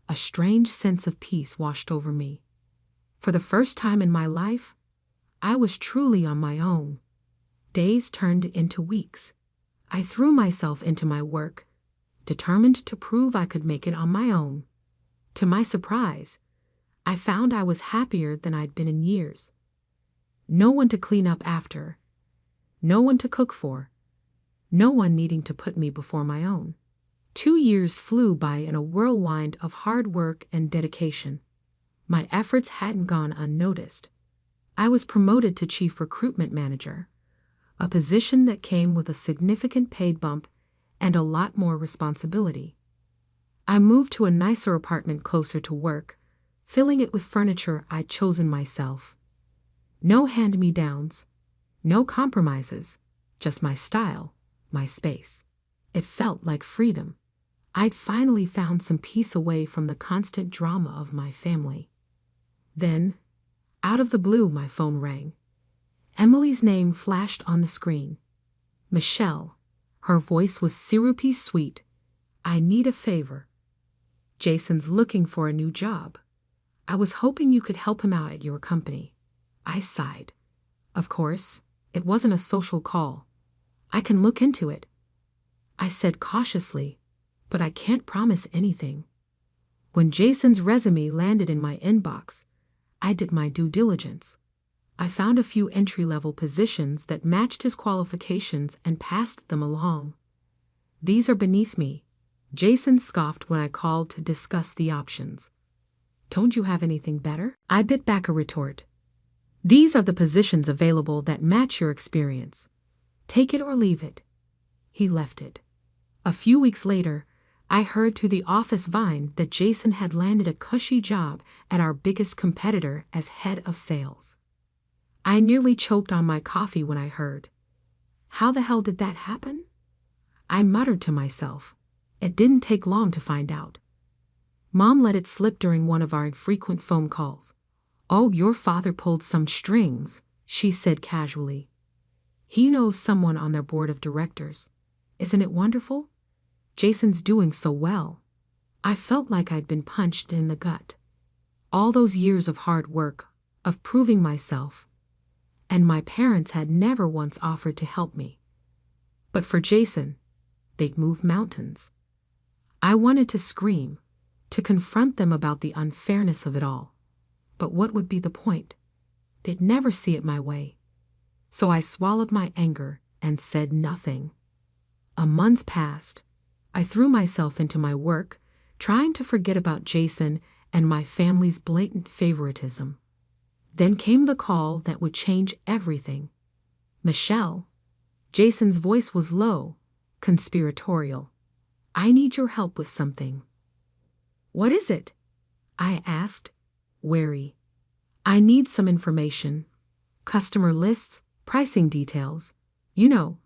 a strange sense of peace washed over me. For the first time in my life, I was truly on my own. Days turned into weeks. I threw myself into my work, determined to prove I could make it on my own. To my surprise, I found I was happier than I'd been in years. No one to clean up after, no one to cook for, no one needing to put me before my own. 2 years flew by in a whirlwind of hard work and dedication. My efforts hadn't gone unnoticed. I was promoted to Chief Recruitment Manager, a position that came with a significant pay bump and a lot more responsibility. I moved to a nicer apartment closer to work, filling it with furniture I'd chosen myself. No hand-me-downs, no compromises, just my style, my space. It felt like freedom. I'd finally found some peace away from the constant drama of my family. Then, out of the blue, my phone rang. Emily's name flashed on the screen. "Michelle." Her voice was syrupy sweet. "I need a favor. Jason's looking for a new job. I was hoping you could help him out at your company." I sighed. Of course, it wasn't a social call. "I can look into it," I said cautiously, "but I can't promise anything." When Jason's resume landed in my inbox, I did my due diligence. I found a few entry-level positions that matched his qualifications and passed them along. "These are beneath me," Jason scoffed when I called to discuss the options. "Don't you have anything better?" I bit back a retort. "These are the positions available that match your experience. Take it or leave it." He left it. A few weeks later, I heard through the office vine that Jason had landed a cushy job at our biggest competitor as head of sales. I nearly choked on my coffee when I heard. How the hell did that happen? I muttered to myself. It didn't take long to find out. Mom let it slip during one of our frequent phone calls. "Oh, your father pulled some strings," she said casually. "He knows someone on their board of directors. Isn't it wonderful? Jason's doing so well." I felt like I'd been punched in the gut. All those years of hard work, of proving myself, and my parents had never once offered to help me. But for Jason, they'd move mountains. I wanted to scream, to confront them about the unfairness of it all. But what would be the point? They'd never see it my way. So I swallowed my anger and said nothing. A month passed. I threw myself into my work, trying to forget about Jason and my family's blatant favoritism. Then came the call that would change everything. "Michelle." Jason's voice was low, conspiratorial. "I need your help with something." "What is it?" I asked, wary. "I need some information. Customer lists, pricing details. You know,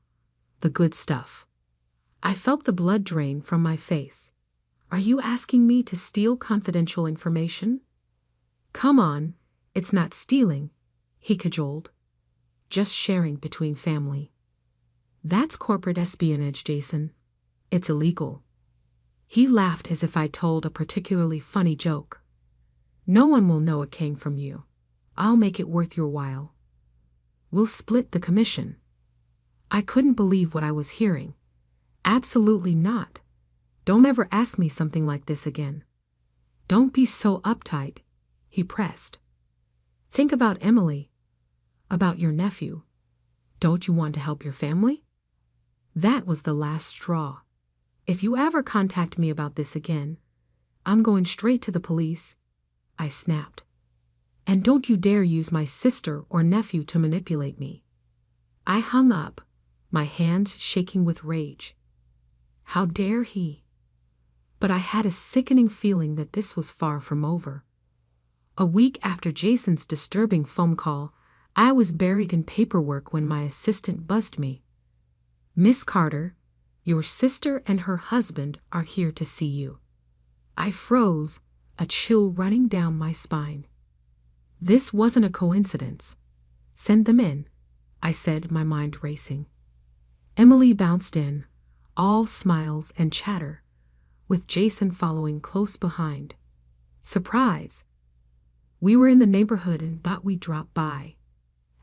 the good stuff." I felt the blood drain from my face. "Are you asking me to steal confidential information?" "Come on, it's not stealing," he cajoled. "Just sharing between family." "That's corporate espionage, Jason. It's illegal." He laughed as if I told a particularly funny joke. "No one will know it came from you. I'll make it worth your while. We'll split the commission." I couldn't believe what I was hearing. "Absolutely not. Don't ever ask me something like this again." "Don't be so uptight," he pressed. "Think about Emily. About your nephew. Don't you want to help your family?" That was the last straw. "If you ever contact me about this again, I'm going straight to the police," I snapped. "And don't you dare use my sister or nephew to manipulate me." I hung up, my hands shaking with rage. How dare he? But I had a sickening feeling that this was far from over. A week after Jason's disturbing phone call, I was buried in paperwork when my assistant buzzed me. "Miss Carter, your sister and her husband are here to see you." I froze, a chill running down my spine. This wasn't a coincidence. "Send them in," I said, my mind racing. Emily bounced in, all smiles and chatter, with Jason following close behind. Surprise! We were in the neighborhood and thought we'd drop by.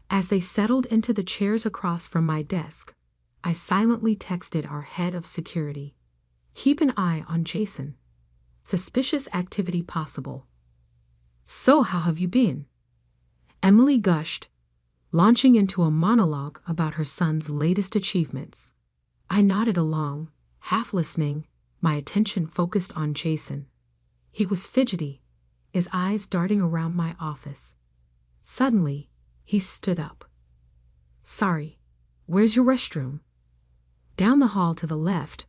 As they settled into the chairs across from my desk, I silently texted our head of security. "Keep an eye on Jason. Suspicious activity possible." "So how have you been?" Emily gushed, launching into a monologue about her son's latest achievements. I nodded along, half listening, my attention focused on Jason. He was fidgety, his eyes darting around my office. Suddenly, he stood up. "Sorry, where's your restroom?" "Down the hall to the left,"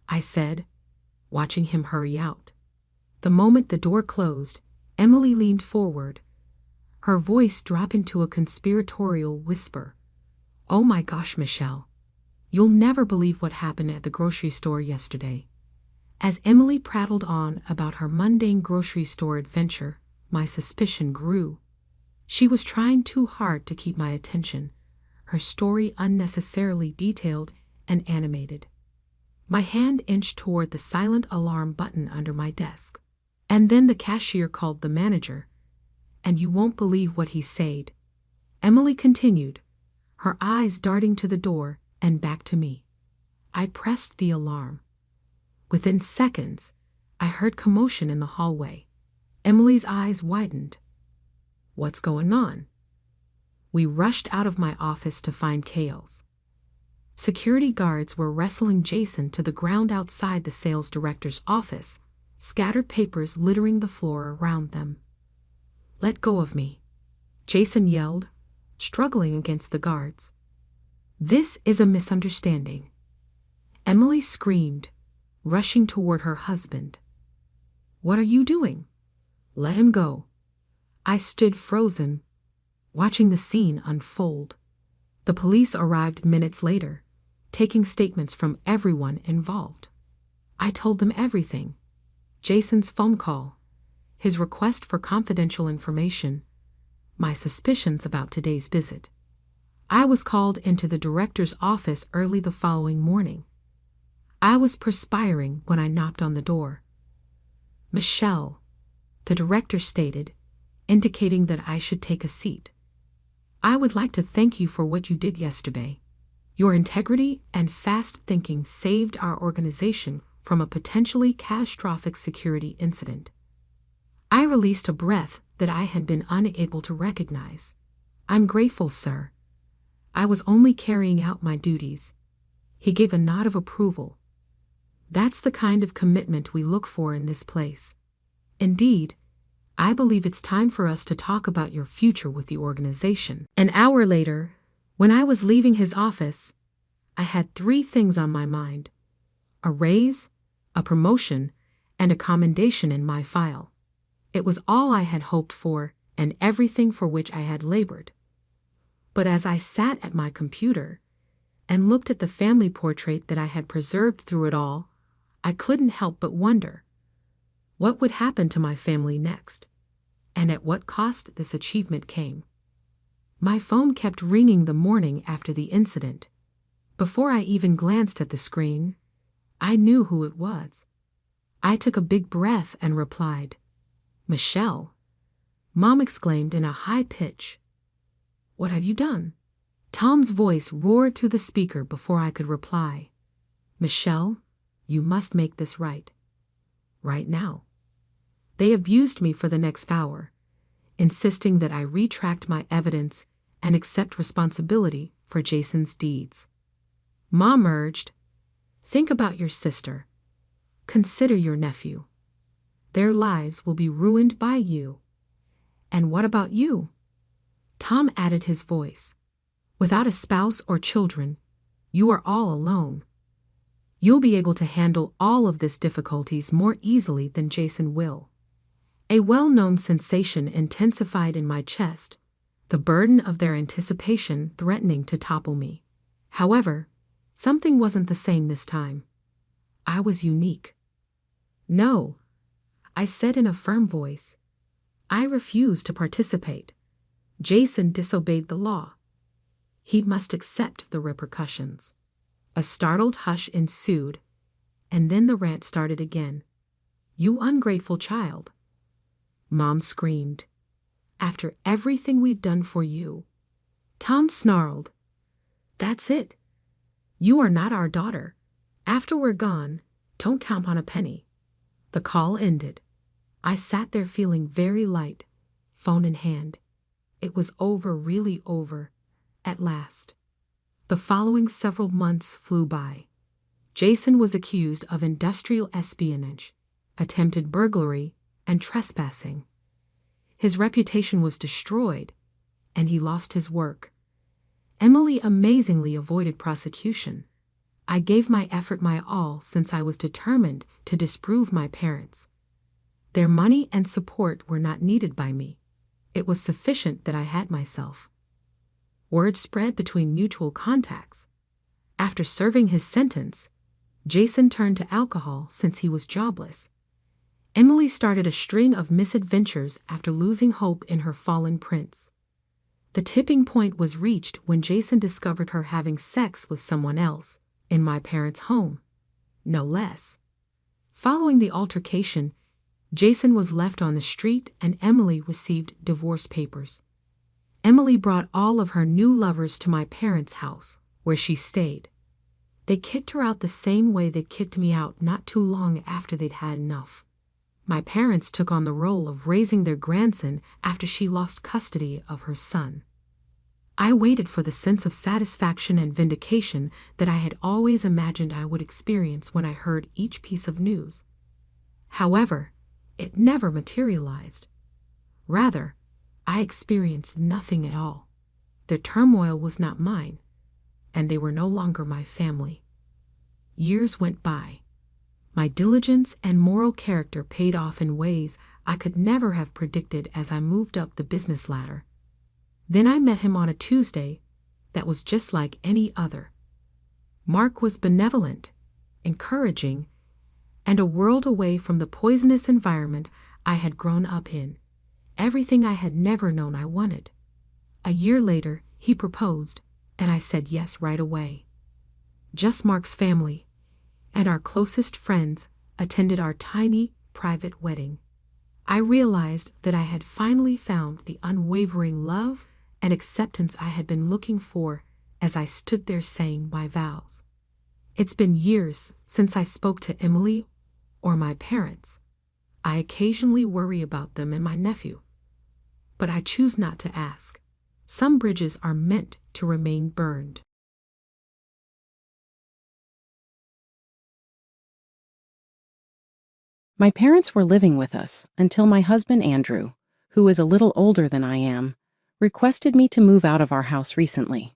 I said, watching him hurry out. The moment the door closed, Emily leaned forward, her voice dropping to a conspiratorial whisper. "Oh my gosh, Michelle. You'll never believe what happened at the grocery store yesterday." As Emily prattled on about her mundane grocery store adventure, my suspicion grew. She was trying too hard to keep my attention, her story unnecessarily detailed and animated. My hand inched toward the silent alarm button under my desk. And then the cashier called the manager. "And you won't believe what he said," Emily continued, her eyes darting to the door and back to me. I pressed the alarm. Within seconds, I heard commotion in the hallway. Emily's eyes widened. What's going on? We rushed out of my office to find chaos. Security guards were wrestling Jason to the ground outside the sales director's office, scattered papers littering the floor around them. Let go of me, Jason yelled, struggling against the guards. This is a misunderstanding. Emily screamed, rushing toward her husband. What are you doing? Let him go. I stood frozen, watching the scene unfold. The police arrived minutes later, taking statements from everyone involved. I told them everything. Jason's phone call, his request for confidential information, my suspicions about today's visit. I was called into the director's office early the following morning. I was perspiring when I knocked on the door. Michelle, the director stated, indicating that I should take a seat. I would like to thank you for what you did yesterday. Your integrity and fast thinking saved our organization from a potentially catastrophic security incident. I released a breath that I had been unable to recognize. I'm grateful, sir. I was only carrying out my duties. He gave a nod of approval. That's the kind of commitment we look for in this place. Indeed, I believe it's time for us to talk about your future with the organization. An hour later, when I was leaving his office, I had 3 things on my mind: a raise, a promotion, and a commendation in my file. It was all I had hoped for and everything for which I had labored. But as I sat at my computer and looked at the family portrait that I had preserved through it all, I couldn't help but wonder, what would happen to my family next, and at what cost this achievement came. My phone kept ringing the morning after the incident. Before I even glanced at the screen, I knew who it was. I took a big breath and replied, "Michelle." Mom exclaimed in a high pitch, "What have you done?" Tom's voice roared through the speaker before I could reply. "Michelle, you must make this right. Right now." They abused me for the next hour, insisting that I retract my evidence and accept responsibility for Jason's deeds. Mom urged, "Think about your sister. Consider your nephew. Their lives will be ruined by you. And what about you?" Tom added his voice. "Without a spouse or children, you are all alone. You'll be able to handle all of these difficulties more easily than Jason will." A well-known sensation intensified in my chest, the burden of their anticipation threatening to topple me. However, something wasn't the same this time. I was unique. "No," I said in a firm voice. "I refuse to participate. Jason disobeyed the law. He must accept the repercussions." A startled hush ensued, and then the rant started again. "You ungrateful child," Mom screamed. "After everything we've done for you." Tom snarled, "That's it. You are not our daughter. After we're gone, don't count on a penny." The call ended. I sat there feeling very light, phone in hand. It was over, really over, at last. The following several months flew by. Jason was accused of industrial espionage, attempted burglary, and trespassing. His reputation was destroyed, and he lost his work. Emily amazingly avoided prosecution. I gave my effort my all since I was determined to disprove my parents. Their money and support were not needed by me. It was sufficient that I had myself. Word spread between mutual contacts. After serving his sentence, Jason turned to alcohol since he was jobless. Emily started a string of misadventures after losing hope in her fallen prince. The tipping point was reached when Jason discovered her having sex with someone else, in my parents' home, no less. Following the altercation, Jason was left on the street and Emily received divorce papers. Emily brought all of her new lovers to my parents' house, where she stayed. They kicked her out the same way they kicked me out not too long after they'd had enough. My parents took on the role of raising their grandson after she lost custody of her son. I waited for the sense of satisfaction and vindication that I had always imagined I would experience when I heard each piece of news. However, it never materialized. Rather, I experienced nothing at all. Their turmoil was not mine, and they were no longer my family. Years went by. My diligence and moral character paid off in ways I could never have predicted as I moved up the business ladder. Then I met him on a Tuesday that was just like any other. Mark was benevolent, encouraging, and a world away from the poisonous environment I had grown up in. Everything I had never known I wanted. A year later, he proposed, and I said yes right away. Just Mark's family and our closest friends attended our tiny, private wedding. I realized that I had finally found the unwavering love and acceptance I had been looking for as I stood there saying my vows. It's been years since I spoke to Emily or my parents. I occasionally worry about them and my nephew, but I choose not to ask. Some bridges are meant to remain burned. My parents were living with us until my husband Andrew, who is a little older than I am, requested me to move out of our house recently.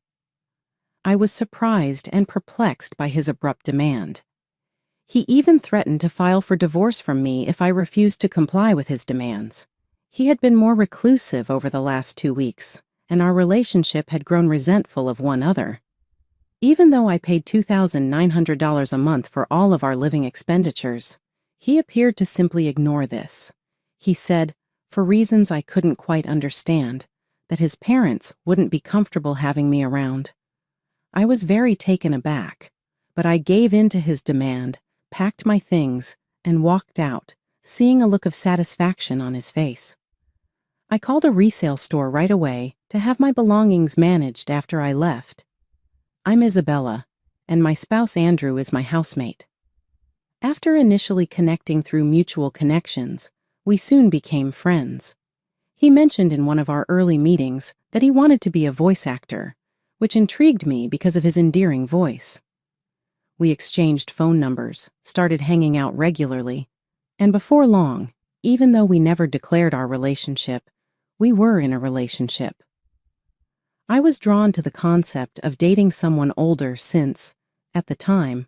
I was surprised and perplexed by his abrupt demand. He even threatened to file for divorce from me if I refused to comply with his demands. He had been more reclusive over the last 2 weeks, and our relationship had grown resentful of one another. Even though I paid $2,900 a month for all of our living expenditures, he appeared to simply ignore this. He said, for reasons I couldn't quite understand, that his parents wouldn't be comfortable having me around. I was very taken aback, but I gave in to his demand, packed my things, and walked out, seeing a look of satisfaction on his face. I called a resale store right away to have my belongings managed after I left. I'm Isabella, and my spouse Andrew is my housemate. After initially connecting through mutual connections, we soon became friends. He mentioned in one of our early meetings that he wanted to be a voice actor, which intrigued me because of his endearing voice. We exchanged phone numbers, started hanging out regularly, and before long, even though we never declared our relationship, we were in a relationship. I was drawn to the concept of dating someone older since, at the time,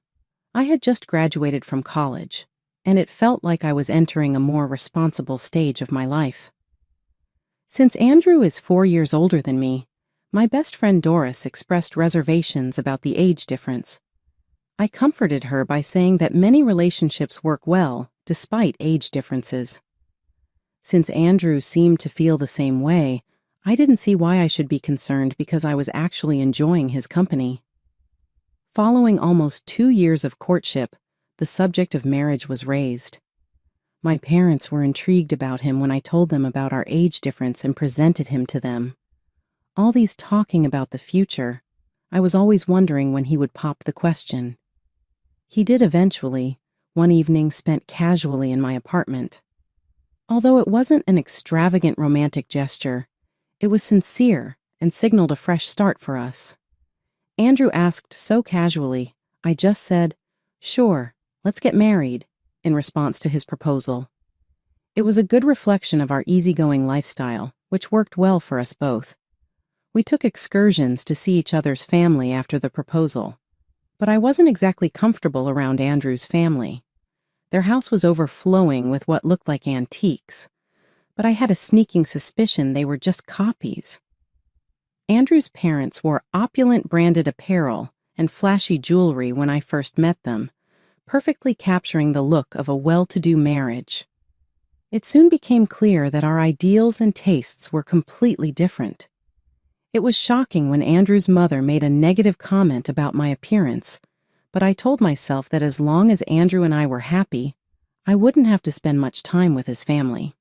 I had just graduated from college, and it felt like I was entering a more responsible stage of my life. Since Andrew is 4 years older than me, my best friend Doris expressed reservations about the age difference. I comforted her by saying that many relationships work well despite age differences. Since Andrew seemed to feel the same way, I didn't see why I should be concerned because I was actually enjoying his company. Following almost 2 years of courtship, the subject of marriage was raised. My parents were intrigued about him when I told them about our age difference and presented him to them. All these talking about the future, I was always wondering when he would pop the question. He did eventually, one evening spent casually in my apartment. Although it wasn't an extravagant romantic gesture, it was sincere and signaled a fresh start for us. Andrew asked so casually, I just said, "Sure, let's get married," in response to his proposal. It was a good reflection of our easygoing lifestyle, which worked well for us both. We took excursions to see each other's family after the proposal, but I wasn't exactly comfortable around Andrew's family. Their house was overflowing with what looked like antiques, but I had a sneaking suspicion they were just copies. Andrew's parents wore opulent branded apparel and flashy jewelry when I first met them, perfectly capturing the look of a well-to-do marriage. It soon became clear that our ideals and tastes were completely different. It was shocking when Andrew's mother made a negative comment about my appearance, but I told myself that as long as Andrew and I were happy, I wouldn't have to spend much time with his family.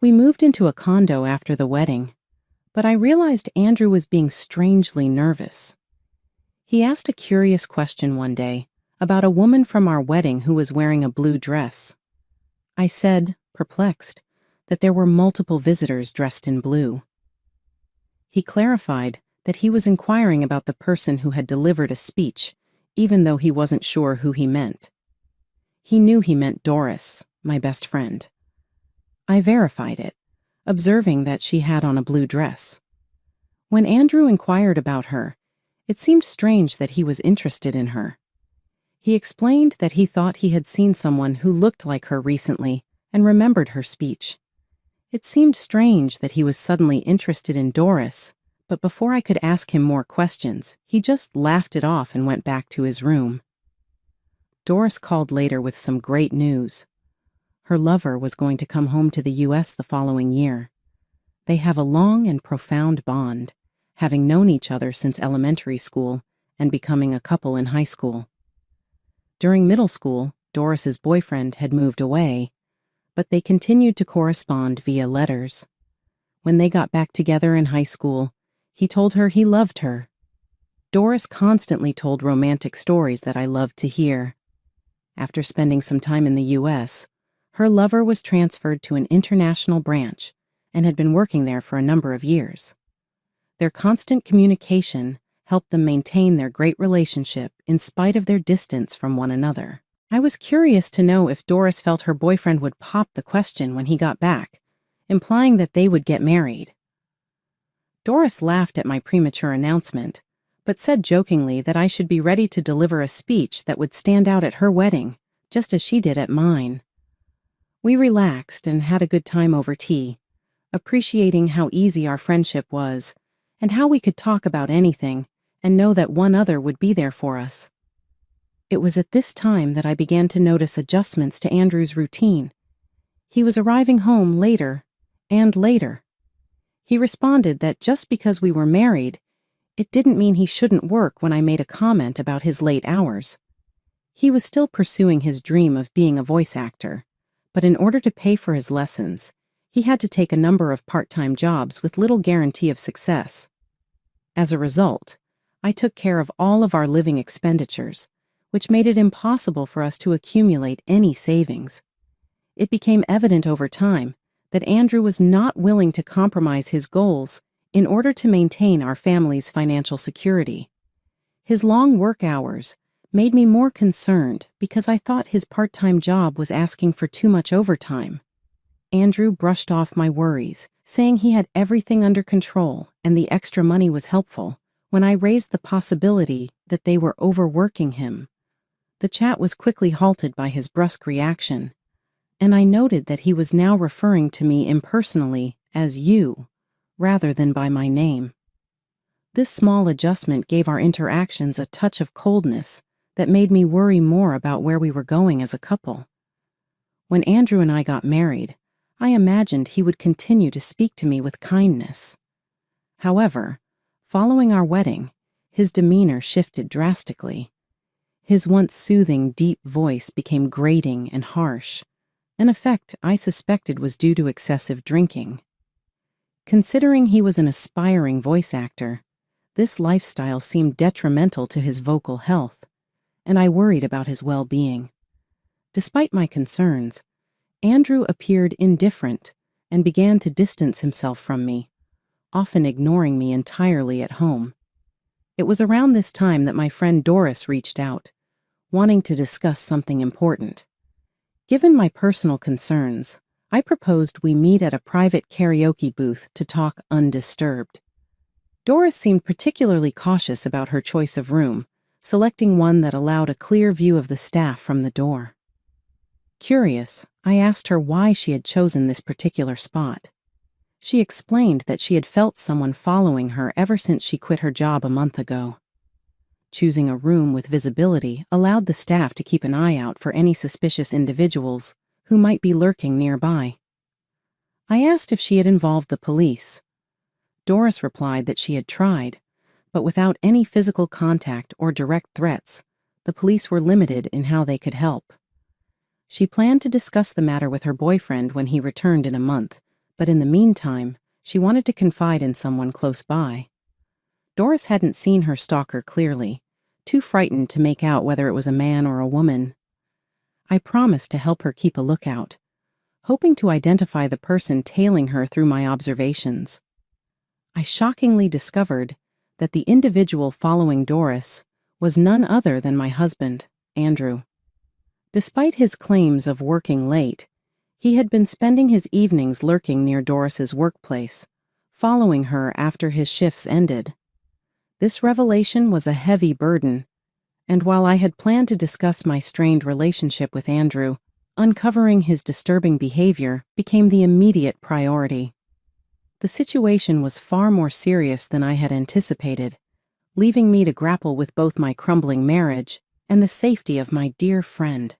We moved into a condo after the wedding, but I realized Andrew was being strangely nervous. He asked a curious question one day about a woman from our wedding who was wearing a blue dress. I said, perplexed, that there were multiple visitors dressed in blue. He clarified that he was inquiring about the person who had delivered a speech, even though he wasn't sure who he meant. He knew he meant Doris, my best friend. I verified it, observing that she had on a blue dress. When Andrew inquired about her, it seemed strange that he was interested in her. He explained that he thought he had seen someone who looked like her recently and remembered her speech. It seemed strange that he was suddenly interested in Doris, but before I could ask him more questions, he just laughed it off and went back to his room. Doris called later with some great news. Her lover was going to come home to the U.S. the following year. They have a long and profound bond, having known each other since elementary school and becoming a couple in high school. During middle school, Doris's boyfriend had moved away, but they continued to correspond via letters. When they got back together in high school, he told her he loved her. Doris constantly told romantic stories that I loved to hear. After spending some time in the U.S., her lover was transferred to an international branch and had been working there for a number of years. Their constant communication helped them maintain their great relationship in spite of their distance from one another. I was curious to know if Doris felt her boyfriend would pop the question when he got back, implying that they would get married. Doris laughed at my premature announcement, but said jokingly that I should be ready to deliver a speech that would stand out at her wedding, just as she did at mine. We relaxed and had a good time over tea, appreciating how easy our friendship was and how we could talk about anything and know that one other would be there for us. It was at this time that I began to notice adjustments to Andrew's routine. He was arriving home later and later. He responded that just because we were married, it didn't mean he shouldn't work when I made a comment about his late hours. He was still pursuing his dream of being a voice actor, but in order to pay for his lessons, he had to take a number of part-time jobs with little guarantee of success. As a result, I took care of all of our living expenditures, which made it impossible for us to accumulate any savings. It became evident over time that Andrew was not willing to compromise his goals in order to maintain our family's financial security. His long work hours made me more concerned because I thought his part-time job was asking for too much overtime. Andrew brushed off my worries, saying he had everything under control and the extra money was helpful, when I raised the possibility that they were overworking him. The chat was quickly halted by his brusque reaction, and I noted that he was now referring to me impersonally as you, rather than by my name. This small adjustment gave our interactions a touch of coldness that made me worry more about where we were going as a couple. When Andrew and I got married, I imagined he would continue to speak to me with kindness. However, following our wedding, his demeanor shifted drastically. His once soothing, deep voice became grating and harsh, an effect I suspected was due to excessive drinking. Considering he was an aspiring voice actor, this lifestyle seemed detrimental to his vocal health, and I worried about his well-being. Despite my concerns, Andrew appeared indifferent and began to distance himself from me, often ignoring me entirely at home. It was around this time that my friend Doris reached out, wanting to discuss something important. Given my personal concerns, I proposed we meet at a private karaoke booth to talk undisturbed. Doris seemed particularly cautious about her choice of room, selecting one that allowed a clear view of the staff from the door. Curious, I asked her why she had chosen this particular spot. She explained that she had felt someone following her ever since she quit her job a month ago. Choosing a room with visibility allowed the staff to keep an eye out for any suspicious individuals who might be lurking nearby. I asked if she had involved the police. Doris replied that she had tried, but without any physical contact or direct threats, the police were limited in how they could help. She planned to discuss the matter with her boyfriend when he returned in a month, but in the meantime, she wanted to confide in someone close by. Doris hadn't seen her stalker clearly, too frightened to make out whether it was a man or a woman. I promised to help her keep a lookout, hoping to identify the person tailing her through my observations. I shockingly discovered that the individual following Doris was none other than my husband, Andrew. Despite his claims of working late, he had been spending his evenings lurking near Doris's workplace, following her after his shifts ended. This revelation was a heavy burden, and while I had planned to discuss my strained relationship with Andrew, uncovering his disturbing behavior became the immediate priority. The situation was far more serious than I had anticipated, leaving me to grapple with both my crumbling marriage and the safety of my dear friend.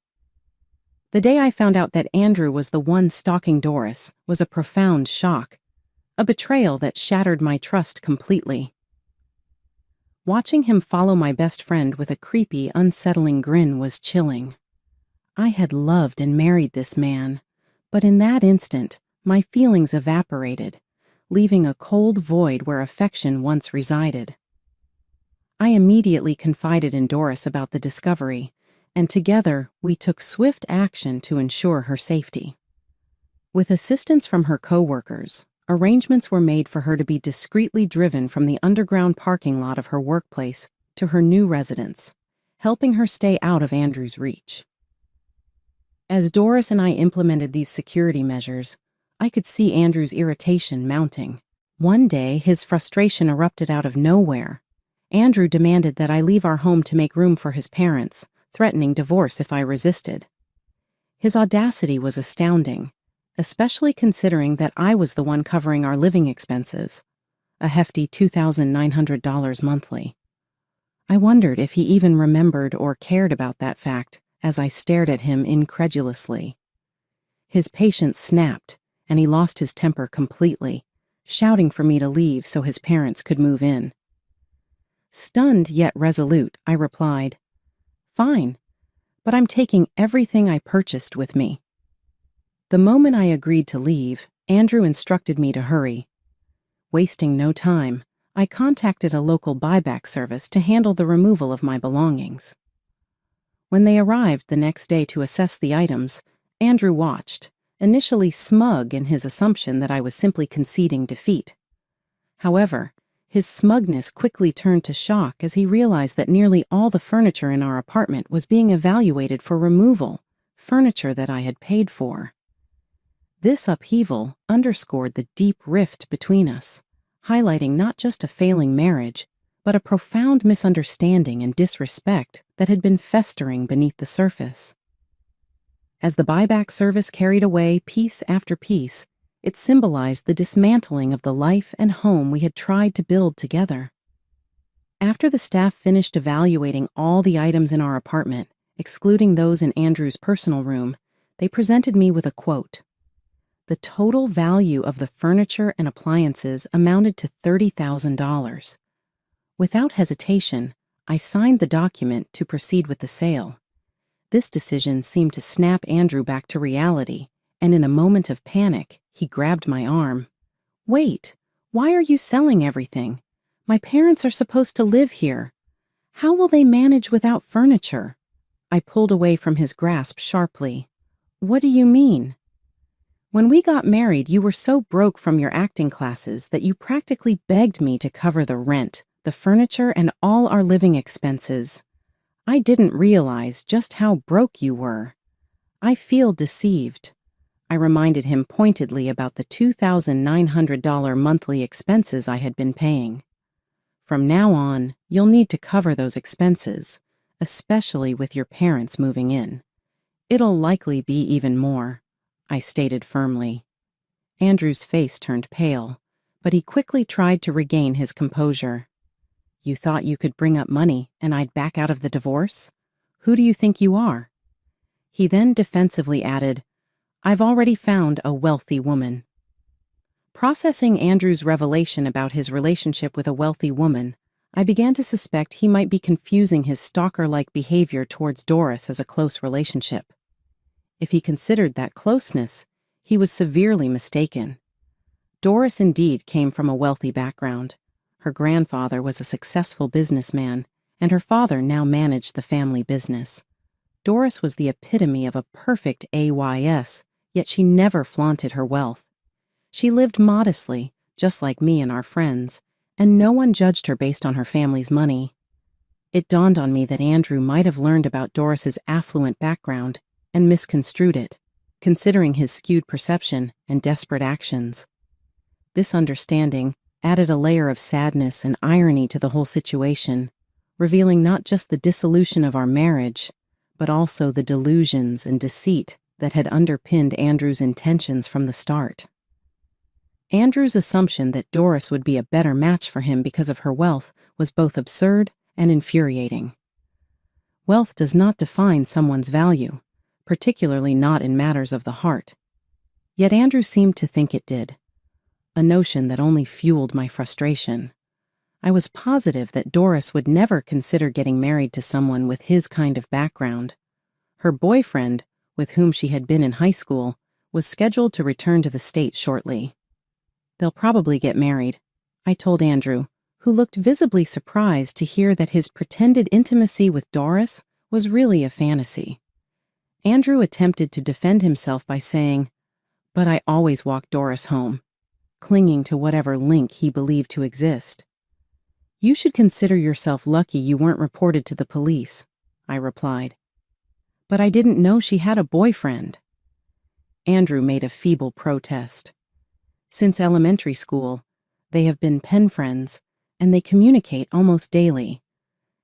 The day I found out that Andrew was the one stalking Doris was a profound shock, a betrayal that shattered my trust completely. Watching him follow my best friend with a creepy, unsettling grin was chilling. I had loved and married this man, but in that instant, my feelings evaporated, leaving a cold void where affection once resided. I immediately confided in Doris about the discovery, and together we took swift action to ensure her safety. With assistance from her co-workers, arrangements were made for her to be discreetly driven from the underground parking lot of her workplace to her new residence, helping her stay out of Andrew's reach. As Doris and I implemented these security measures, I could see Andrew's irritation mounting. One day, his frustration erupted out of nowhere. Andrew demanded that I leave our home to make room for his parents, threatening divorce if I resisted. His audacity was astounding, especially considering that I was the one covering our living expenses, a hefty $2,900 monthly. I wondered if he even remembered or cared about that fact as I stared at him incredulously. His patience snapped, and he lost his temper completely, shouting for me to leave so his parents could move in. Stunned yet resolute, I replied, "Fine, but I'm taking everything I purchased with me." The moment I agreed to leave, Andrew instructed me to hurry. Wasting no time, I contacted a local buyback service to handle the removal of my belongings. When they arrived the next day to assess the items, Andrew watched, initially smug in his assumption that I was simply conceding defeat. However, his smugness quickly turned to shock as he realized that nearly all the furniture in our apartment was being evaluated for removal, furniture that I had paid for. This upheaval underscored the deep rift between us, highlighting not just a failing marriage, but a profound misunderstanding and disrespect that had been festering beneath the surface. As the buyback service carried away piece after piece, it symbolized the dismantling of the life and home we had tried to build together. After the staff finished evaluating all the items in our apartment, excluding those in Andrew's personal room, they presented me with a quote. The total value of the furniture and appliances amounted to $30,000. Without hesitation, I signed the document to proceed with the sale. This decision seemed to snap Andrew back to reality, and in a moment of panic, he grabbed my arm. "Wait, why are you selling everything? My parents are supposed to live here. How will they manage without furniture?" I pulled away from his grasp sharply. "What do you mean?" "When we got married, you were so broke from your acting classes that you practically begged me to cover the rent, the furniture, and all our living expenses. I didn't realize just how broke you were. I feel deceived." I reminded him pointedly about the $2,900 monthly expenses I had been paying. "From now on, you'll need to cover those expenses, especially with your parents moving in. It'll likely be even more," I stated firmly. Andrew's face turned pale, but he quickly tried to regain his composure. "You thought you could bring up money and I'd back out of the divorce? Who do you think you are?" He then defensively added, "I've already found a wealthy woman." Processing Andrew's revelation about his relationship with a wealthy woman, I began to suspect he might be confusing his stalker-like behavior towards Doris as a close relationship. If he considered that closeness, he was severely mistaken. Doris indeed came from a wealthy background. Her grandfather was a successful businessman, and her father now managed the family business. Doris was the epitome of a perfect AYS, yet she never flaunted her wealth. She lived modestly, just like me and our friends, and no one judged her based on her family's money. It dawned on me that Andrew might have learned about Doris's affluent background and misconstrued it, considering his skewed perception and desperate actions. This understanding added a layer of sadness and irony to the whole situation, revealing not just the dissolution of our marriage, but also the delusions and deceit that had underpinned Andrew's intentions from the start. Andrew's assumption that Doris would be a better match for him because of her wealth was both absurd and infuriating. Wealth does not define someone's value, particularly not in matters of the heart. Yet Andrew seemed to think it did, a notion that only fueled my frustration. I was positive that Doris would never consider getting married to someone with his kind of background. Her boyfriend, with whom she had been in high school, was scheduled to return to the state shortly. "They'll probably get married," I told Andrew, who looked visibly surprised to hear that his pretended intimacy with Doris was really a fantasy. Andrew attempted to defend himself by saying, "But I always walk Doris home," clinging to whatever link he believed to exist. "You should consider yourself lucky you weren't reported to the police," I replied. "But I didn't know she had a boyfriend." Andrew made a feeble protest. Since elementary school, they have been pen friends, and they communicate almost daily.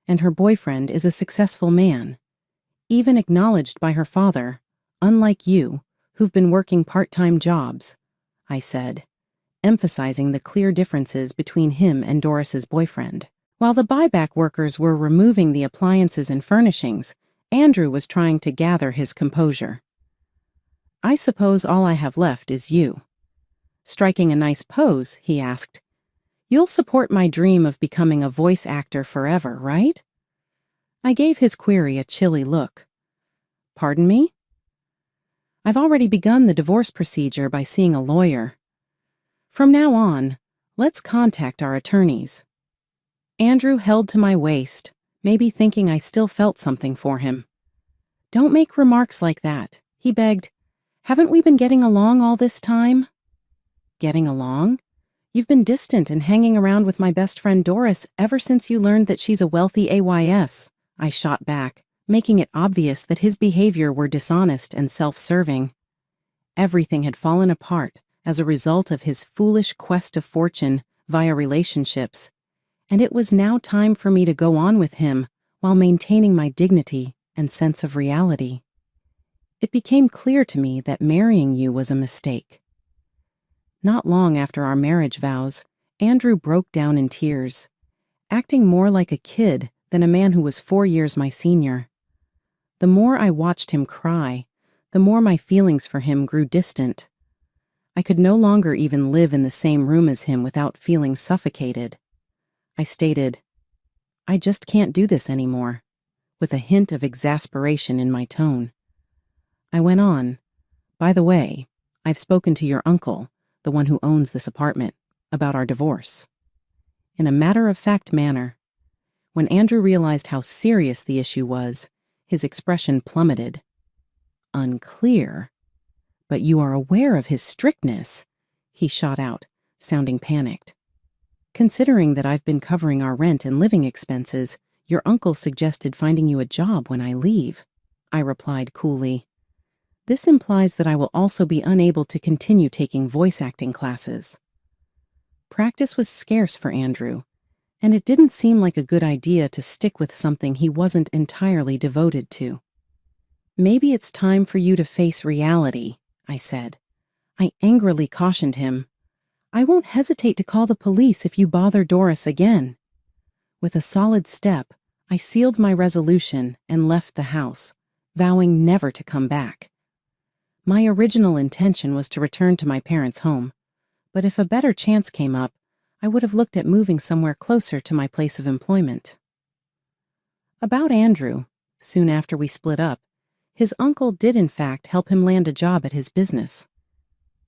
And her boyfriend is a successful man, even acknowledged by her father, unlike you, who've been working part-time jobs, I said, emphasizing the clear differences between him and Doris's boyfriend. While the buyback workers were removing the appliances and furnishings, Andrew was trying to gather his composure. "I suppose all I have left is you." Striking a nice pose, he asked, "You'll support my dream of becoming a voice actor forever, right?" I gave his query a chilly look. "Pardon me?" "I've already begun the divorce procedure by seeing a lawyer. From now on, let's contact our attorneys." Andrew held to my waist, maybe thinking I still felt something for him. "Don't make remarks like that," he begged. "Haven't we been getting along all this time?" "Getting along? You've been distant and hanging around with my best friend Doris ever since you learned that she's a wealthy AYS, I shot back, making it obvious that his behavior were dishonest and self-serving. Everything had fallen apart as a result of his foolish quest of fortune via relationships, and it was now time for me to go on with him while maintaining my dignity and sense of reality. It became clear to me that marrying you was a mistake. Not long after our marriage vows, Andrew broke down in tears, acting more like a kid than a man who was 4 years my senior. The more I watched him cry, the more my feelings for him grew distant. I could no longer even live in the same room as him without feeling suffocated. I stated, "I just can't do this anymore," with a hint of exasperation in my tone. I went on, "By the way, I've spoken to your uncle, the one who owns this apartment, about our divorce." In a matter-of-fact manner. When Andrew realized how serious the issue was, his expression plummeted. "Unclear? But you are aware of his strictness," he shot out, sounding panicked. "Considering that I've been covering our rent and living expenses, your uncle suggested finding you a job when I leave," I replied coolly. "This implies that I will also be unable to continue taking voice acting classes." Practice was scarce for Andrew, and it didn't seem like a good idea to stick with something he wasn't entirely devoted to. "Maybe it's time for you to face reality," I said. I angrily cautioned him. "I won't hesitate to call the police if you bother Doris again." With a solid step, I sealed my resolution and left the house, vowing never to come back. My original intention was to return to my parents' home, but if a better chance came up, I would have looked at moving somewhere closer to my place of employment. About Andrew, soon after we split up, his uncle did in fact help him land a job at his business.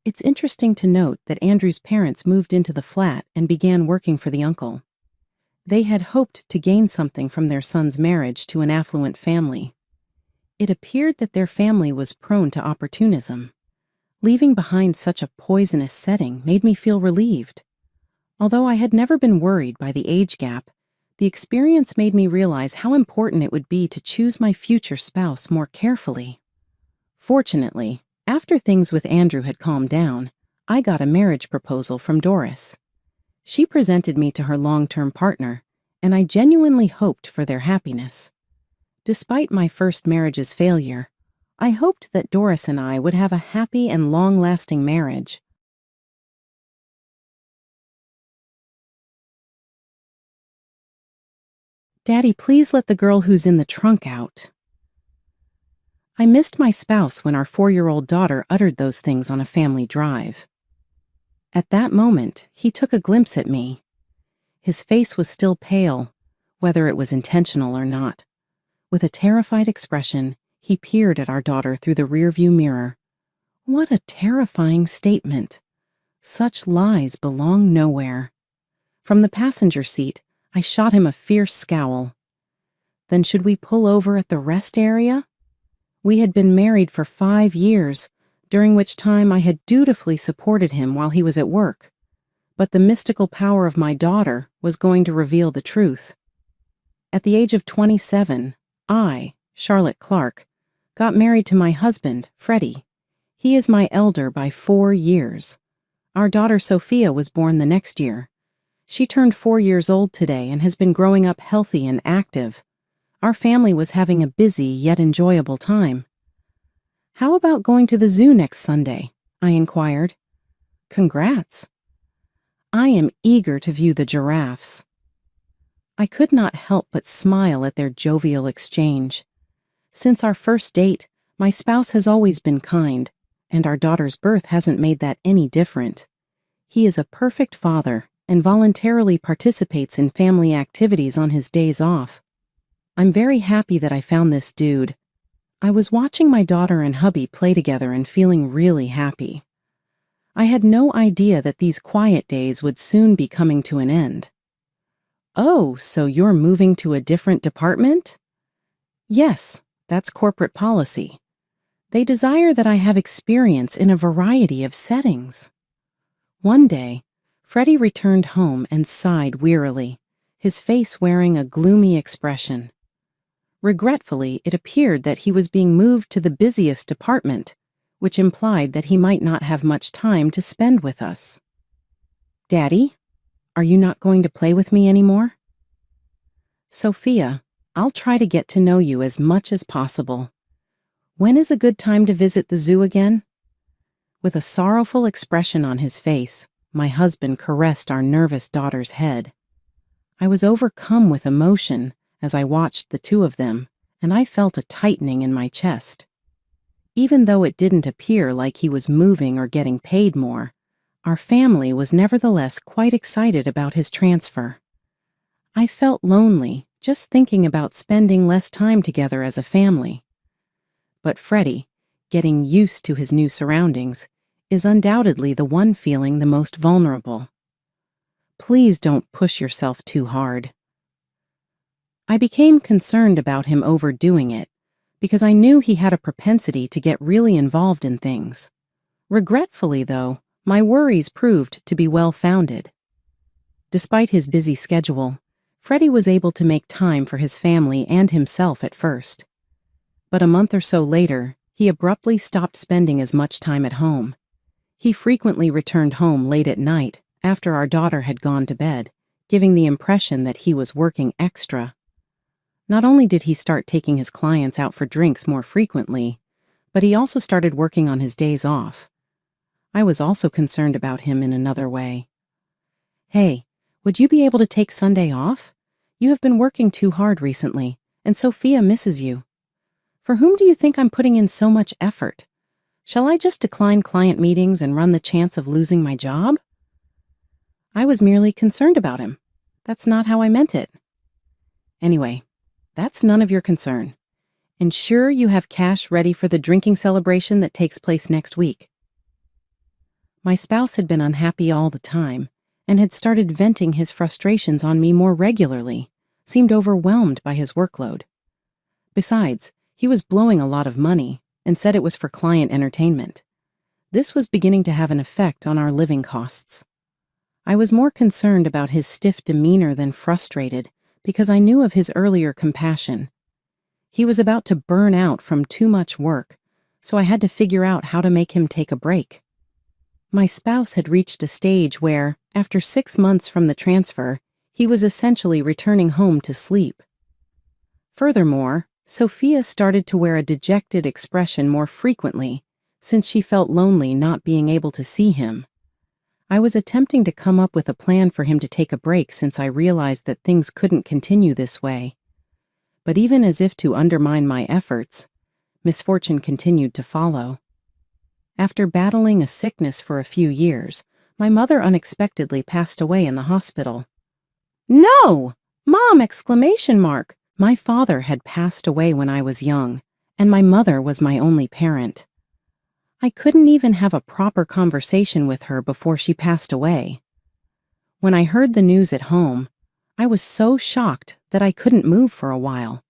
It's interesting to note that Andrew's parents moved into the flat and began working for the uncle. They had hoped to gain something from their son's marriage to an affluent family. It appeared that their family was prone to opportunism. Leaving behind such a poisonous setting made me feel relieved. Although I had never been worried by the age gap, the experience made me realize how important it would be to choose my future spouse more carefully. Fortunately, after things with Andrew had calmed down, I got a marriage proposal from Doris. She presented me to her long-term partner, and I genuinely hoped for their happiness. Despite my first marriage's failure, I hoped that Doris and I would have a happy and long-lasting marriage. Daddy, please let the girl who's in the trunk out. I missed my spouse when our 4-year-old daughter uttered those things on a family drive. At that moment, he took a glimpse at me. His face was still pale, whether it was intentional or not. With a terrified expression, he peered at our daughter through the rearview mirror. What a terrifying statement. Such lies belong nowhere. From the passenger seat, I shot him a fierce scowl. Then should we pull over at the rest area? We had been married for 5 years, during which time I had dutifully supported him while he was at work. But the mystical power of my daughter was going to reveal the truth. At the age of 27, I, Charlotte Clark, got married to my husband, Freddie. He is my elder by 4 years. Our daughter Sophia was born the next year. She turned 4 years old today and has been growing up healthy and active. Our family was having a busy yet enjoyable time. How about going to the zoo next Sunday? I inquired. Congrats. I am eager to view the giraffes. I could not help but smile at their jovial exchange. Since our first date, my spouse has always been kind, and our daughter's birth hasn't made that any different. He is a perfect father and voluntarily participates in family activities on his days off. I'm very happy that I found this dude. I was watching my daughter and hubby play together and feeling really happy. I had no idea that these quiet days would soon be coming to an end. Oh, so you're moving to a different department? Yes, that's corporate policy. They desire that I have experience in a variety of settings. One day, Freddie returned home and sighed wearily, his face wearing a gloomy expression. Regretfully, it appeared that he was being moved to the busiest department, which implied that he might not have much time to spend with us. Daddy, are you not going to play with me anymore? Sophia, I'll try to get to know you as much as possible. When is a good time to visit the zoo again? With a sorrowful expression on his face, my husband caressed our nervous daughter's head. I was overcome with emotion as I watched the two of them, and I felt a tightening in my chest. Even though it didn't appear like he was moving or getting paid more, our family was nevertheless quite excited about his transfer. I felt lonely just thinking about spending less time together as a family. But Freddie, getting used to his new surroundings, is undoubtedly the one feeling the most vulnerable. Please don't push yourself too hard. I became concerned about him overdoing it, because I knew he had a propensity to get really involved in things. Regretfully, though, my worries proved to be well-founded. Despite his busy schedule, Freddie was able to make time for his family and himself at first. But a month or so later, he abruptly stopped spending as much time at home. He frequently returned home late at night after our daughter had gone to bed, giving the impression that he was working extra. Not only did he start taking his clients out for drinks more frequently, but he also started working on his days off. I was also concerned about him in another way. Hey, would you be able to take Sunday off? You have been working too hard recently, and Sophia misses you. For whom do you think I'm putting in so much effort? Shall I just decline client meetings and run the chance of losing my job? I was merely concerned about him. That's not how I meant it. Anyway, that's none of your concern. Ensure you have cash ready for the drinking celebration that takes place next week. My spouse had been unhappy all the time and had started venting his frustrations on me more regularly, seemed overwhelmed by his workload. Besides, he was blowing a lot of money and said it was for client entertainment. This was beginning to have an effect on our living costs. I was more concerned about his stiff demeanor than frustrated because I knew of his earlier compassion. He was about to burn out from too much work, so I had to figure out how to make him take a break. My spouse had reached a stage where, after 6 months from the transfer, he was essentially returning home to sleep. Furthermore, Sophia started to wear a dejected expression more frequently, since she felt lonely not being able to see him. I was attempting to come up with a plan for him to take a break since I realized that things couldn't continue this way. But even as if to undermine my efforts, misfortune continued to follow. After battling a sickness for a few years, my mother unexpectedly passed away in the hospital. "No! Mom!" exclamation mark. My father had passed away when I was young, and my mother was my only parent. I couldn't even have a proper conversation with her before she passed away. When I heard the news at home, I was so shocked that I couldn't move for a while.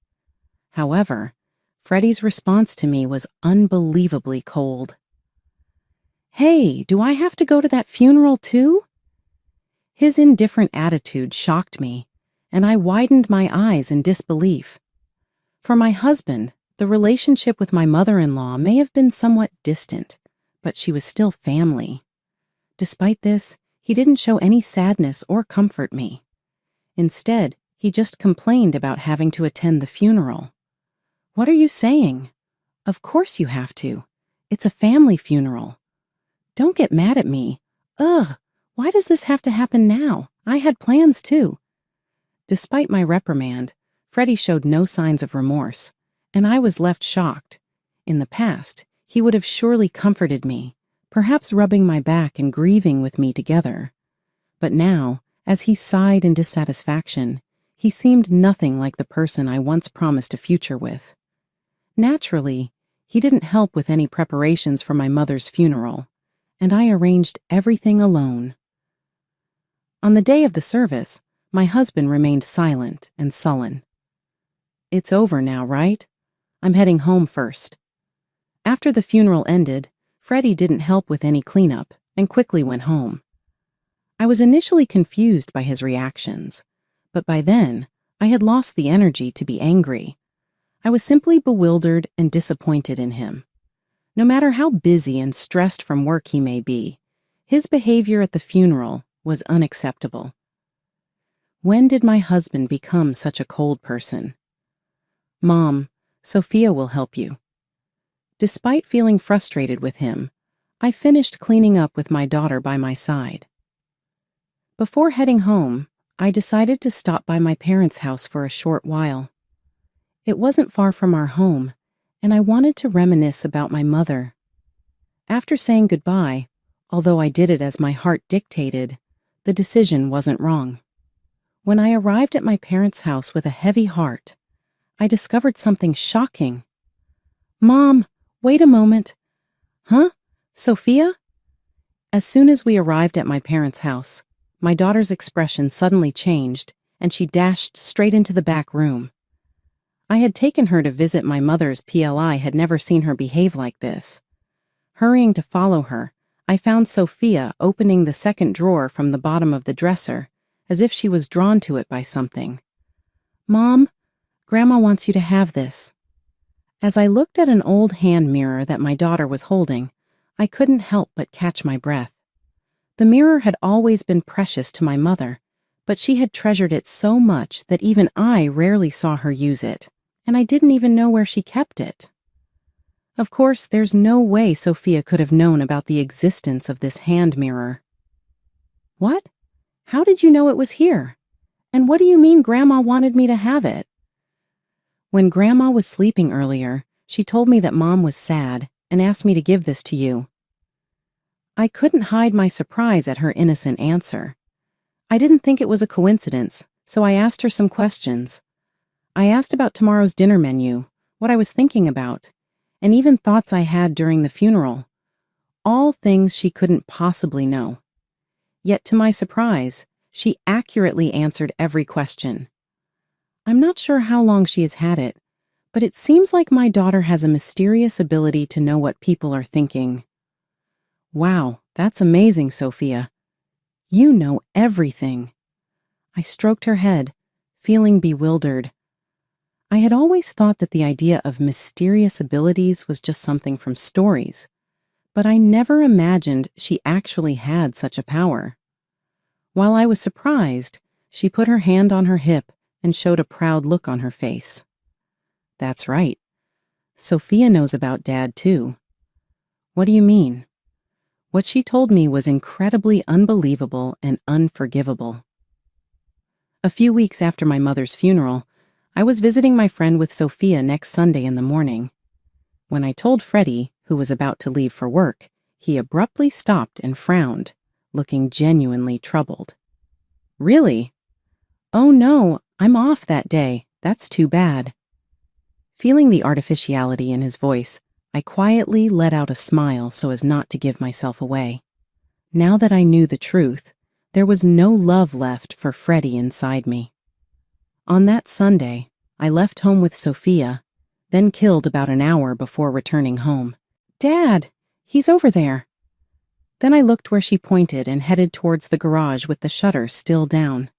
However, Freddie's response to me was unbelievably cold. "Hey, do I have to go to that funeral too?" His indifferent attitude shocked me, and I widened my eyes in disbelief. For my husband, the relationship with my mother-in-law may have been somewhat distant, but she was still family. Despite this, he didn't show any sadness or comfort me. Instead, he just complained about having to attend the funeral. "What are you saying? Of course you have to. It's a family funeral. Don't get mad at me. Ugh, why does this have to happen now? I had plans too." Despite my reprimand, Freddie showed no signs of remorse, and I was left shocked. In the past, he would have surely comforted me, perhaps rubbing my back and grieving with me together. But now, as he sighed in dissatisfaction, he seemed nothing like the person I once promised a future with. Naturally, he didn't help with any preparations for my mother's funeral, and I arranged everything alone. On the day of the service, my husband remained silent and sullen. "It's over now, right? I'm heading home first." After the funeral ended, Freddie didn't help with any cleanup and quickly went home. I was initially confused by his reactions, but by then, I had lost the energy to be angry. I was simply bewildered and disappointed in him. No matter how busy and stressed from work he may be, his behavior at the funeral was unacceptable. When did my husband become such a cold person? "Mom, Sophia will help you." Despite feeling frustrated with him, I finished cleaning up with my daughter by my side. Before heading home, I decided to stop by my parents' house for a short while. It wasn't far from our home, and I wanted to reminisce about my mother. After saying goodbye, although I did it as my heart dictated, the decision wasn't wrong. When I arrived at my parents' house with a heavy heart, I discovered something shocking. "Mom, wait a moment." "Huh? Sophia?" As soon as we arrived at my parents' house, my daughter's expression suddenly changed, and she dashed straight into the back room. I had taken her to visit my mother's PLI had never seen her behave like this. Hurrying to follow her, I found Sophia opening the second drawer from the bottom of the dresser, as if she was drawn to it by something. "Mom, Grandma wants you to have this." As I looked at an old hand mirror that my daughter was holding, I couldn't help but catch my breath. The mirror had always been precious to my mother, but she had treasured it so much that even I rarely saw her use it, and I didn't even know where she kept it. Of course, there's no way Sophia could have known about the existence of this hand mirror. "What? How did you know it was here? And what do you mean Grandma wanted me to have it?" "When Grandma was sleeping earlier, she told me that Mom was sad and asked me to give this to you." I couldn't hide my surprise at her innocent answer. I didn't think it was a coincidence, so I asked her some questions. I asked about tomorrow's dinner menu, what I was thinking about, and even thoughts I had during the funeral. All things she couldn't possibly know. Yet to my surprise, she accurately answered every question. I'm not sure how long she has had it, but it seems like my daughter has a mysterious ability to know what people are thinking. Wow, that's amazing, Sophia. You know everything. I stroked her head, feeling bewildered. I had always thought that the idea of mysterious abilities was just something from stories, but I never imagined she actually had such a power. While I was surprised, she put her hand on her hip and showed a proud look on her face. That's right. Sophia knows about Dad, too. What do you mean? What she told me was incredibly unbelievable and unforgivable. A few weeks after my mother's funeral, I was visiting my friend with Sophia next Sunday in the morning. When I told Freddie, who was about to leave for work, he abruptly stopped and frowned, looking genuinely troubled. Really? Oh no, I'm off that day. That's too bad. Feeling the artificiality in his voice, I quietly let out a smile so as not to give myself away. Now that I knew the truth, there was no love left for Freddie inside me. On that Sunday, I left home with Sophia, then killed about an hour before returning home. Dad, he's over there. Then I looked where she pointed and headed towards the garage with the shutter still down.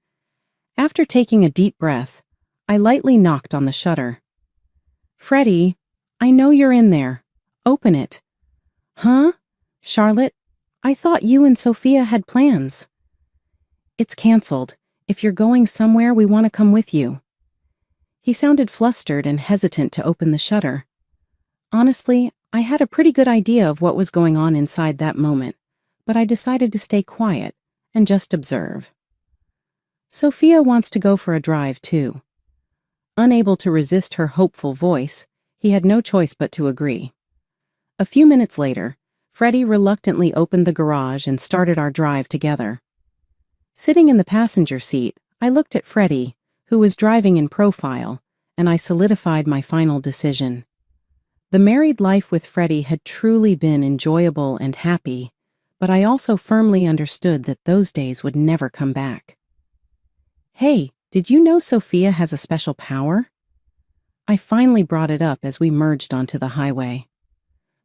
After taking a deep breath, I lightly knocked on the shutter. Freddie, I know you're in there. Open it. Huh? Charlotte, I thought you and Sophia had plans. It's canceled. If you're going somewhere, we want to come with you. He sounded flustered and hesitant to open the shutter. Honestly, I had a pretty good idea of what was going on inside that moment, but I decided to stay quiet and just observe. Sophia wants to go for a drive, too. Unable to resist her hopeful voice, he had no choice but to agree. A few minutes later, Freddie reluctantly opened the garage and started our drive together. Sitting in the passenger seat, I looked at Freddie, who was driving in profile, and I solidified my final decision. The married life with Freddie had truly been enjoyable and happy, but I also firmly understood that those days would never come back. Hey, did you know Sophia has a special power? I finally brought it up as we merged onto the highway.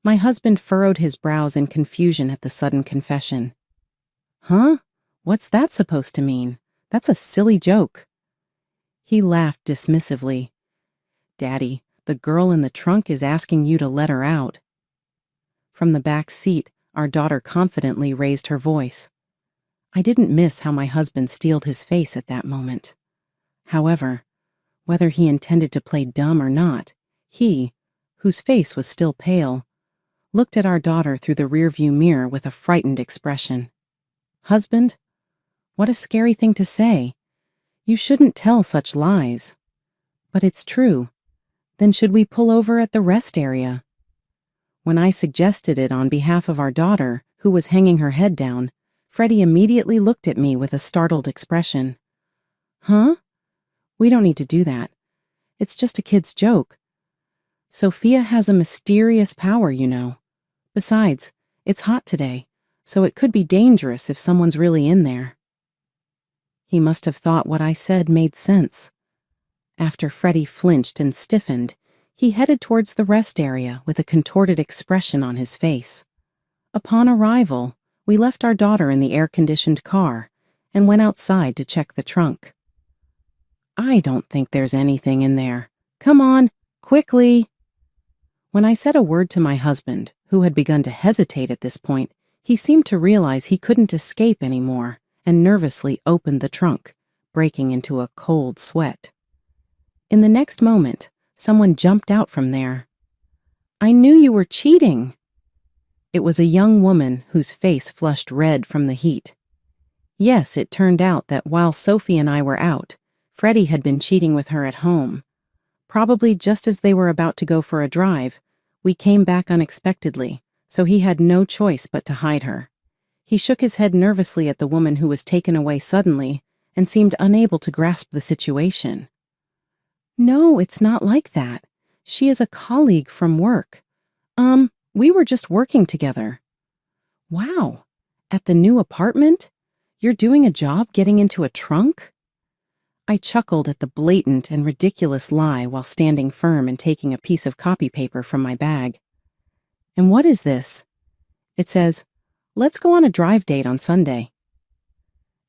My husband furrowed his brows in confusion at the sudden confession. Huh? What's that supposed to mean? That's a silly joke. He laughed dismissively. Daddy, the girl in the trunk is asking you to let her out. From the back seat, our daughter confidently raised her voice. I didn't miss how my husband steeled his face at that moment. However, whether he intended to play dumb or not, he, whose face was still pale, looked at our daughter through the rearview mirror with a frightened expression. Husband? What a scary thing to say. You shouldn't tell such lies. But it's true. Then should we pull over at the rest area? When I suggested it on behalf of our daughter, who was hanging her head down, Freddie immediately looked at me with a startled expression. Huh? We don't need to do that. It's just a kid's joke. Sophia has a mysterious power, you know. Besides, it's hot today, so it could be dangerous if someone's really in there. He must have thought what I said made sense. After Freddie flinched and stiffened, he headed towards the rest area with a contorted expression on his face. Upon arrival, we left our daughter in the air-conditioned car and went outside to check the trunk. I don't think there's anything in there. Come on, quickly. When I said a word to my husband, who had begun to hesitate at this point, he seemed to realize he couldn't escape anymore and nervously opened the trunk, breaking into a cold sweat. In the next moment, someone jumped out from there. I knew you were cheating. It was a young woman whose face flushed red from the heat. Yes, it turned out that while Sophie and I were out, Freddie had been cheating with her at home. Probably just as they were about to go for a drive, we came back unexpectedly, so he had no choice but to hide her. He shook his head nervously at the woman who was taken away suddenly and seemed unable to grasp the situation. No, it's not like that. She is a colleague from work. We were just working together. Wow, at the new apartment? You're doing a job getting into a trunk? I chuckled at the blatant and ridiculous lie while standing firm and taking a piece of copy paper from my bag. And what is this? It says, Let's go on a drive date on Sunday."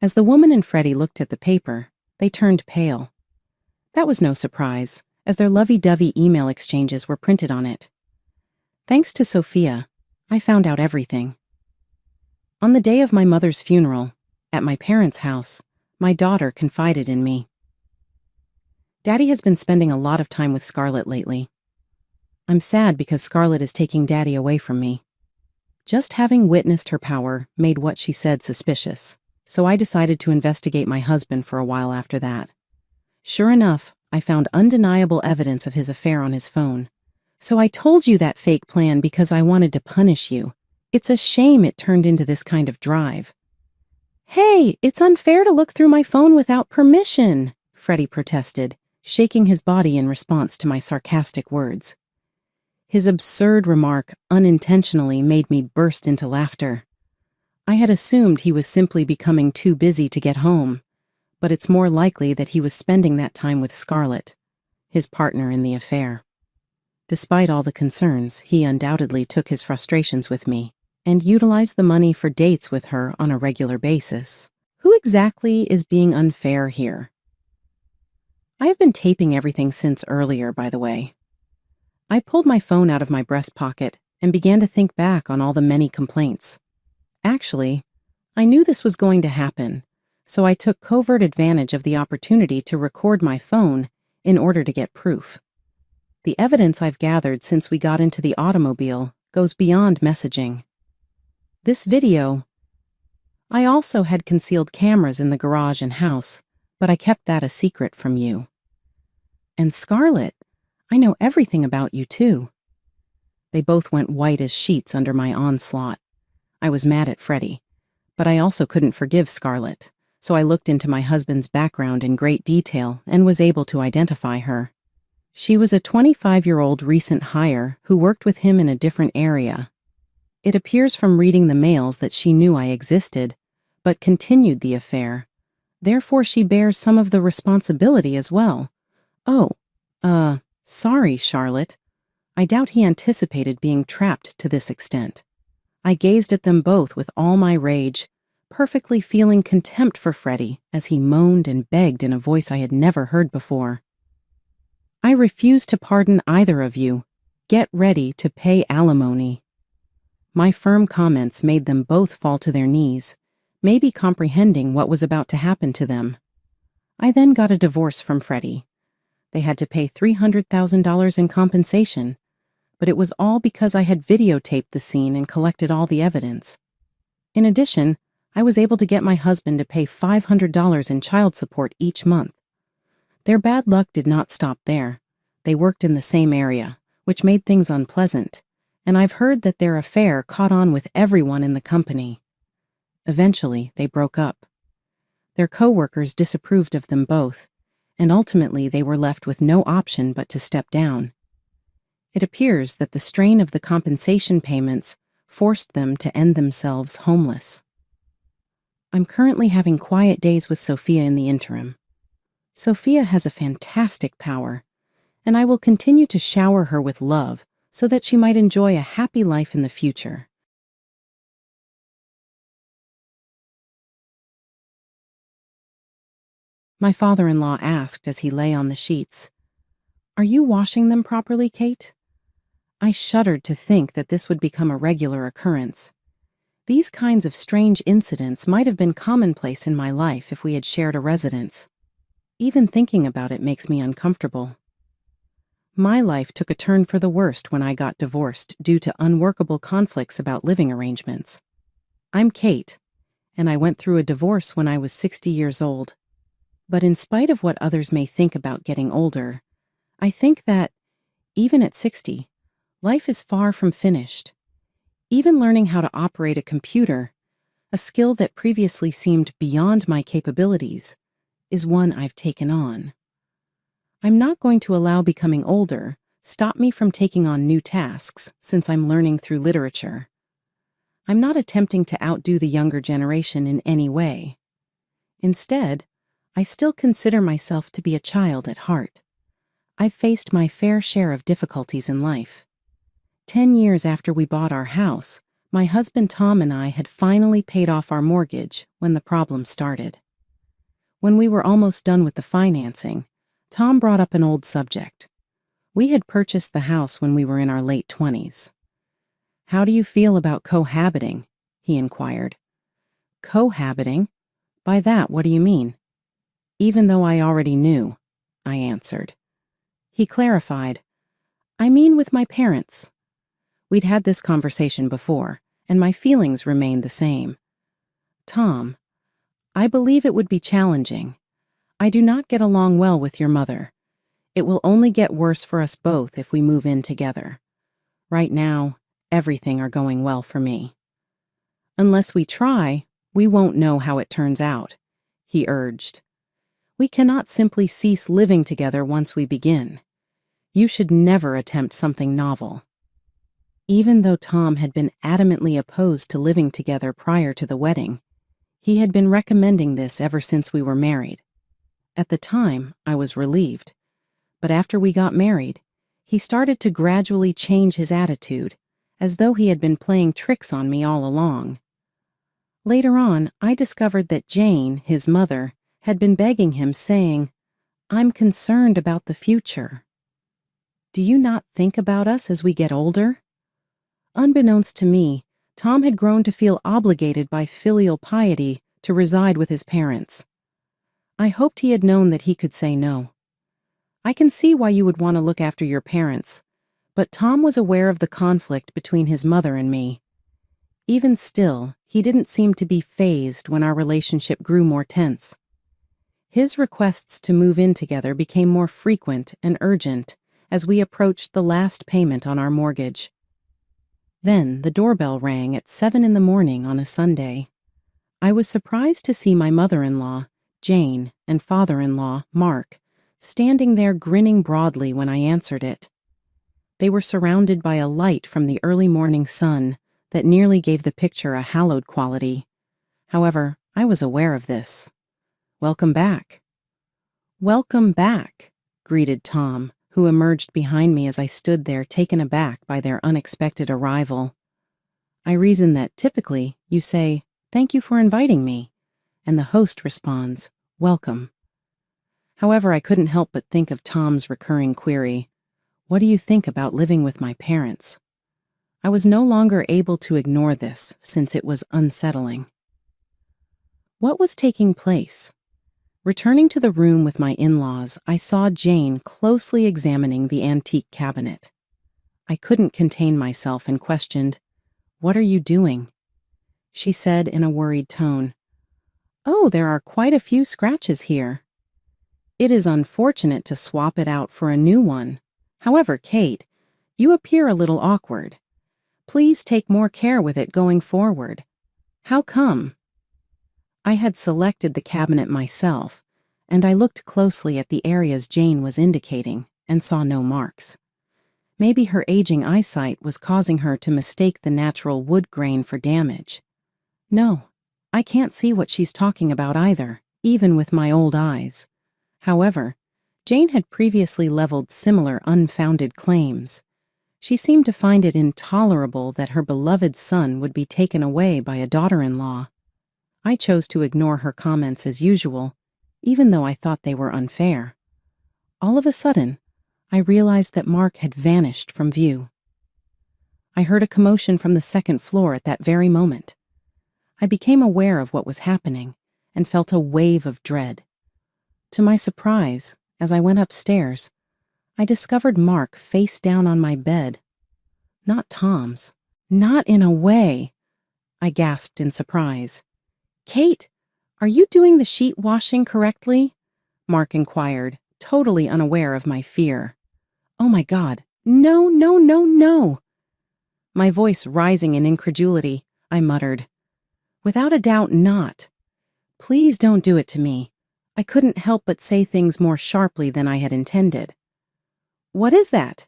As the woman and Freddie looked at the paper, they turned pale. That was no surprise, as their lovey-dovey email exchanges were printed on it. Thanks to Sophia, I found out everything. On the day of my mother's funeral, at my parents' house, my daughter confided in me. "Daddy has been spending a lot of time with Scarlett lately. I'm sad because Scarlett is taking Daddy away from me." Just having witnessed her power made what she said suspicious, so I decided to investigate my husband for a while after that. Sure enough, I found undeniable evidence of his affair on his phone. "So I told you that fake plan because I wanted to punish you. It's a shame it turned into this kind of drive." "Hey, it's unfair to look through my phone without permission," Freddie protested, shaking his body in response to my sarcastic words. His absurd remark unintentionally made me burst into laughter. I had assumed he was simply becoming too busy to get home, but it's more likely that he was spending that time with Scarlett, his partner in the affair. Despite all the concerns, he undoubtedly took his frustrations with me and utilized the money for dates with her on a regular basis. Who exactly is being unfair here? I have been taping everything since earlier, by the way. I pulled my phone out of my breast pocket and began to think back on all the many complaints. Actually, I knew this was going to happen, so I took covert advantage of the opportunity to record my phone in order to get proof. The evidence I've gathered since we got into the automobile goes beyond messaging. This video. I also had concealed cameras in the garage and house, but I kept that a secret from you. And Scarlett, I know everything about you too. They both went white as sheets under my onslaught. I was mad at Freddie, but I also couldn't forgive Scarlett, so I looked into my husband's background in great detail and was able to identify her. She was a 25-year-old recent hire who worked with him in a different area. It appears from reading the mails that she knew I existed, but continued the affair. Therefore, she bears some of the responsibility as well. "Oh, sorry, Charlotte." I doubt he anticipated being trapped to this extent. I gazed at them both with all my rage, perfectly feeling contempt for Freddie as he moaned and begged in a voice I had never heard before. "I refuse to pardon either of you. Get ready to pay alimony." My firm comments made them both fall to their knees, maybe comprehending what was about to happen to them. I then got a divorce from Freddie. They had to pay $300,000 in compensation, but it was all because I had videotaped the scene and collected all the evidence. In addition, I was able to get my husband to pay $500 in child support each month. Their bad luck did not stop there. They worked in the same area, which made things unpleasant, and I've heard that their affair caught on with everyone in the company. Eventually, they broke up. Their co-workers disapproved of them both, and ultimately they were left with no option but to step down. It appears that the strain of the compensation payments forced them to end themselves homeless. I'm currently having quiet days with Sophia in the interim. Sophia has a fantastic power, and I will continue to shower her with love so that she might enjoy a happy life in the future. My father-in-law asked as he lay on the sheets, "Are you washing them properly, Kate?" I shuddered to think that this would become a regular occurrence. These kinds of strange incidents might have been commonplace in my life if we had shared a residence. Even thinking about it makes me uncomfortable. My life took a turn for the worst when I got divorced due to unworkable conflicts about living arrangements. I'm Kate, and I went through a divorce when I was 60 years old. But in spite of what others may think about getting older, I think that, even at 60, life is far from finished. Even learning how to operate a computer, a skill that previously seemed beyond my capabilities, is one I've taken on. I'm not going to allow becoming older stop me from taking on new tasks since I'm learning through literature. I'm not attempting to outdo the younger generation in any way. Instead, I still consider myself to be a child at heart. I've faced my fair share of difficulties in life. 10 years after we bought our house, My husband Tom and I had finally paid off our mortgage when the problem started. When we were almost done with the financing, Tom brought up an old subject. We had purchased the house when we were in our late 20s. "How do you feel about cohabiting?" he inquired. "Cohabiting? By that, what do you mean?" "Even though I already knew," I answered. He clarified, "I mean with my parents." We'd had this conversation before, and my feelings remained the same. "Tom, I believe it would be challenging. I do not get along well with your mother. It will only get worse for us both if we move in together. Right now, everything are going well for me." "Unless we try, we won't know how it turns out," he urged. "We cannot simply cease living together once we begin. You should never attempt something novel." Even though Tom had been adamantly opposed to living together prior to the wedding, he had been recommending this ever since we were married. At the time, I was relieved, but after we got married, he started to gradually change his attitude, as though he had been playing tricks on me all along. Later on, I discovered that Jane, his mother, had been begging him, saying, "I'm concerned about the future. Do you not think about us as we get older?" Unbeknownst to me, Tom had grown to feel obligated by filial piety to reside with his parents. I hoped he had known that he could say no. "I can see why you would want to look after your parents," but Tom was aware of the conflict between his mother and me. Even still, he didn't seem to be fazed when our relationship grew more tense. His requests to move in together became more frequent and urgent as we approached the last payment on our mortgage. Then the doorbell rang at 7 in the morning on a Sunday. I was surprised to see my mother-in-law, Jane, and father-in-law, Mark, standing there grinning broadly when I answered it. They were surrounded by a light from the early morning sun that nearly gave the picture a hallowed quality. However, I was aware of this. "Welcome back." "Welcome back," greeted Tom, who emerged behind me as I stood there taken aback by their unexpected arrival. I reasoned that typically you say, "Thank you for inviting me," and the host responds, "Welcome." However, I couldn't help but think of Tom's recurring query, "What do you think about living with my parents?" I was no longer able to ignore this since it was unsettling. What was taking place? Returning to the room with my in-laws, I saw Jane closely examining the antique cabinet. I couldn't contain myself and questioned, "What are you doing?" She said in a worried tone, "Oh, there are quite a few scratches here." "It is unfortunate to swap it out for a new one. However, Kate, you appear a little awkward. Please take more care with it going forward." "How come?" I had selected the cabinet myself, and I looked closely at the areas Jane was indicating and saw no marks. Maybe her aging eyesight was causing her to mistake the natural wood grain for damage. No, I can't see what she's talking about either, even with my old eyes. However, Jane had previously leveled similar unfounded claims. She seemed to find it intolerable that her beloved son would be taken away by a daughter-in-law. I chose to ignore her comments as usual, even though I thought they were unfair. All of a sudden, I realized that Mark had vanished from view. I heard a commotion from the second floor at that very moment. I became aware of what was happening and felt a wave of dread. To my surprise, as I went upstairs, I discovered Mark face down on my bed. Not Tom's. Not in a way. I gasped in surprise. "Kate, are you doing the sheet washing correctly?" Mark inquired, totally unaware of my fear. "Oh my God, no, no, no, no." My voice rising in incredulity, I muttered, "Without a doubt not. Please don't do it to me." I couldn't help but say things more sharply than I had intended. "What is that?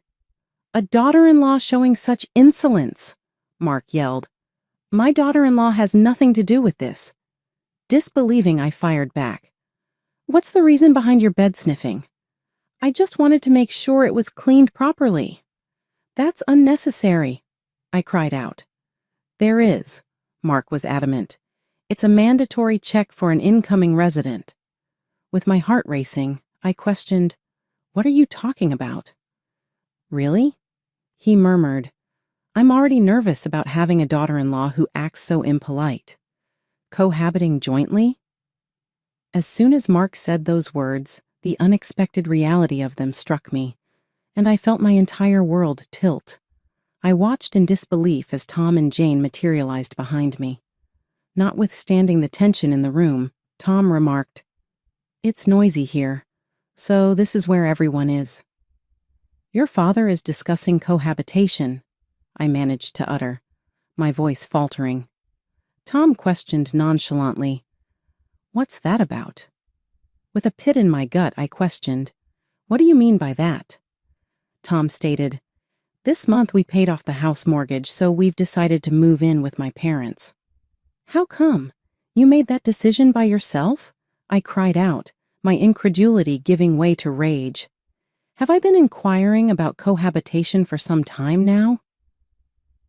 A daughter-in-law showing such insolence," Mark yelled. "My daughter-in-law has nothing to do with this." Disbelieving, I fired back, "What's the reason behind your bed sniffing?" "I just wanted to make sure it was cleaned properly." "That's unnecessary," I cried out. There is, Mark was adamant. It's a mandatory check for an incoming resident. With my heart racing, I questioned, "What are you talking about?" "Really?" He murmured, "I'm already nervous about having a daughter-in-law who acts so impolite. Cohabiting jointly?" As soon as Mark said those words, the unexpected reality of them struck me, and I felt my entire world tilt. I watched in disbelief as Tom and Jane materialized behind me. Notwithstanding the tension in the room, Tom remarked, "It's noisy here, so this is where everyone is." "Your father is discussing cohabitation," I managed to utter, my voice faltering. Tom questioned nonchalantly, "What's that about?" With a pit in my gut, I questioned, "What do you mean by that?" Tom stated, "This month we paid off the house mortgage, so we've decided to move in with my parents." "How come? You made that decision by yourself?" I cried out, my incredulity giving way to rage. "Have I been inquiring about cohabitation for some time now?"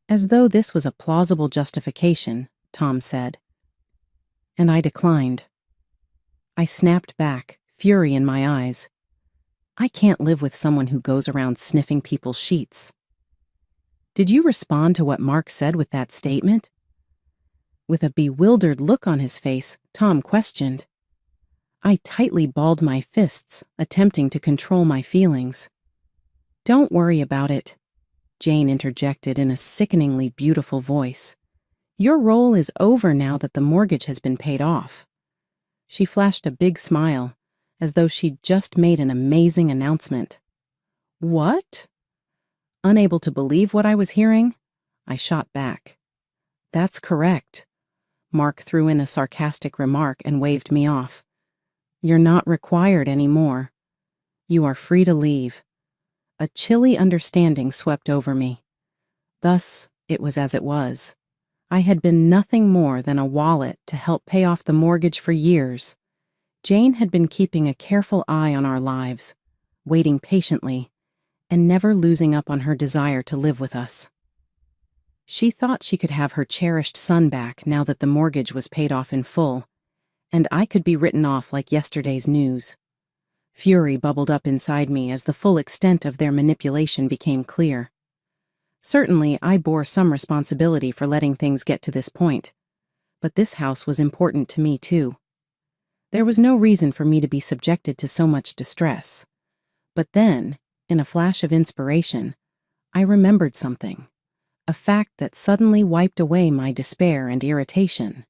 As though this was a plausible justification, Tom said. And I declined. I snapped back, fury in my eyes. I can't live with someone who goes around sniffing people's sheets. "Did you respond to what Mark said with that statement?" With a bewildered look on his face, Tom questioned. I tightly balled my fists, attempting to control my feelings. "Don't worry about it," Jane interjected in a sickeningly beautiful voice. "Your role is over now that the mortgage has been paid off." She flashed a big smile, as though she'd just made an amazing announcement. "What?" Unable to believe what I was hearing, I shot back. "That's correct." Mark threw in a sarcastic remark and waved me off. "You're not required anymore. You are free to leave." A chilly understanding swept over me. Thus, it was as it was. I had been nothing more than a wallet to help pay off the mortgage for years. Jane had been keeping a careful eye on our lives, waiting patiently, and never losing up on her desire to live with us. She thought she could have her cherished son back now that the mortgage was paid off in full, and I could be written off like yesterday's news. Fury bubbled up inside me as the full extent of their manipulation became clear. Certainly, I bore some responsibility for letting things get to this point, but this house was important to me too. There was no reason for me to be subjected to so much distress. But then, in a flash of inspiration, I remembered something, a fact that suddenly wiped away my despair and irritation.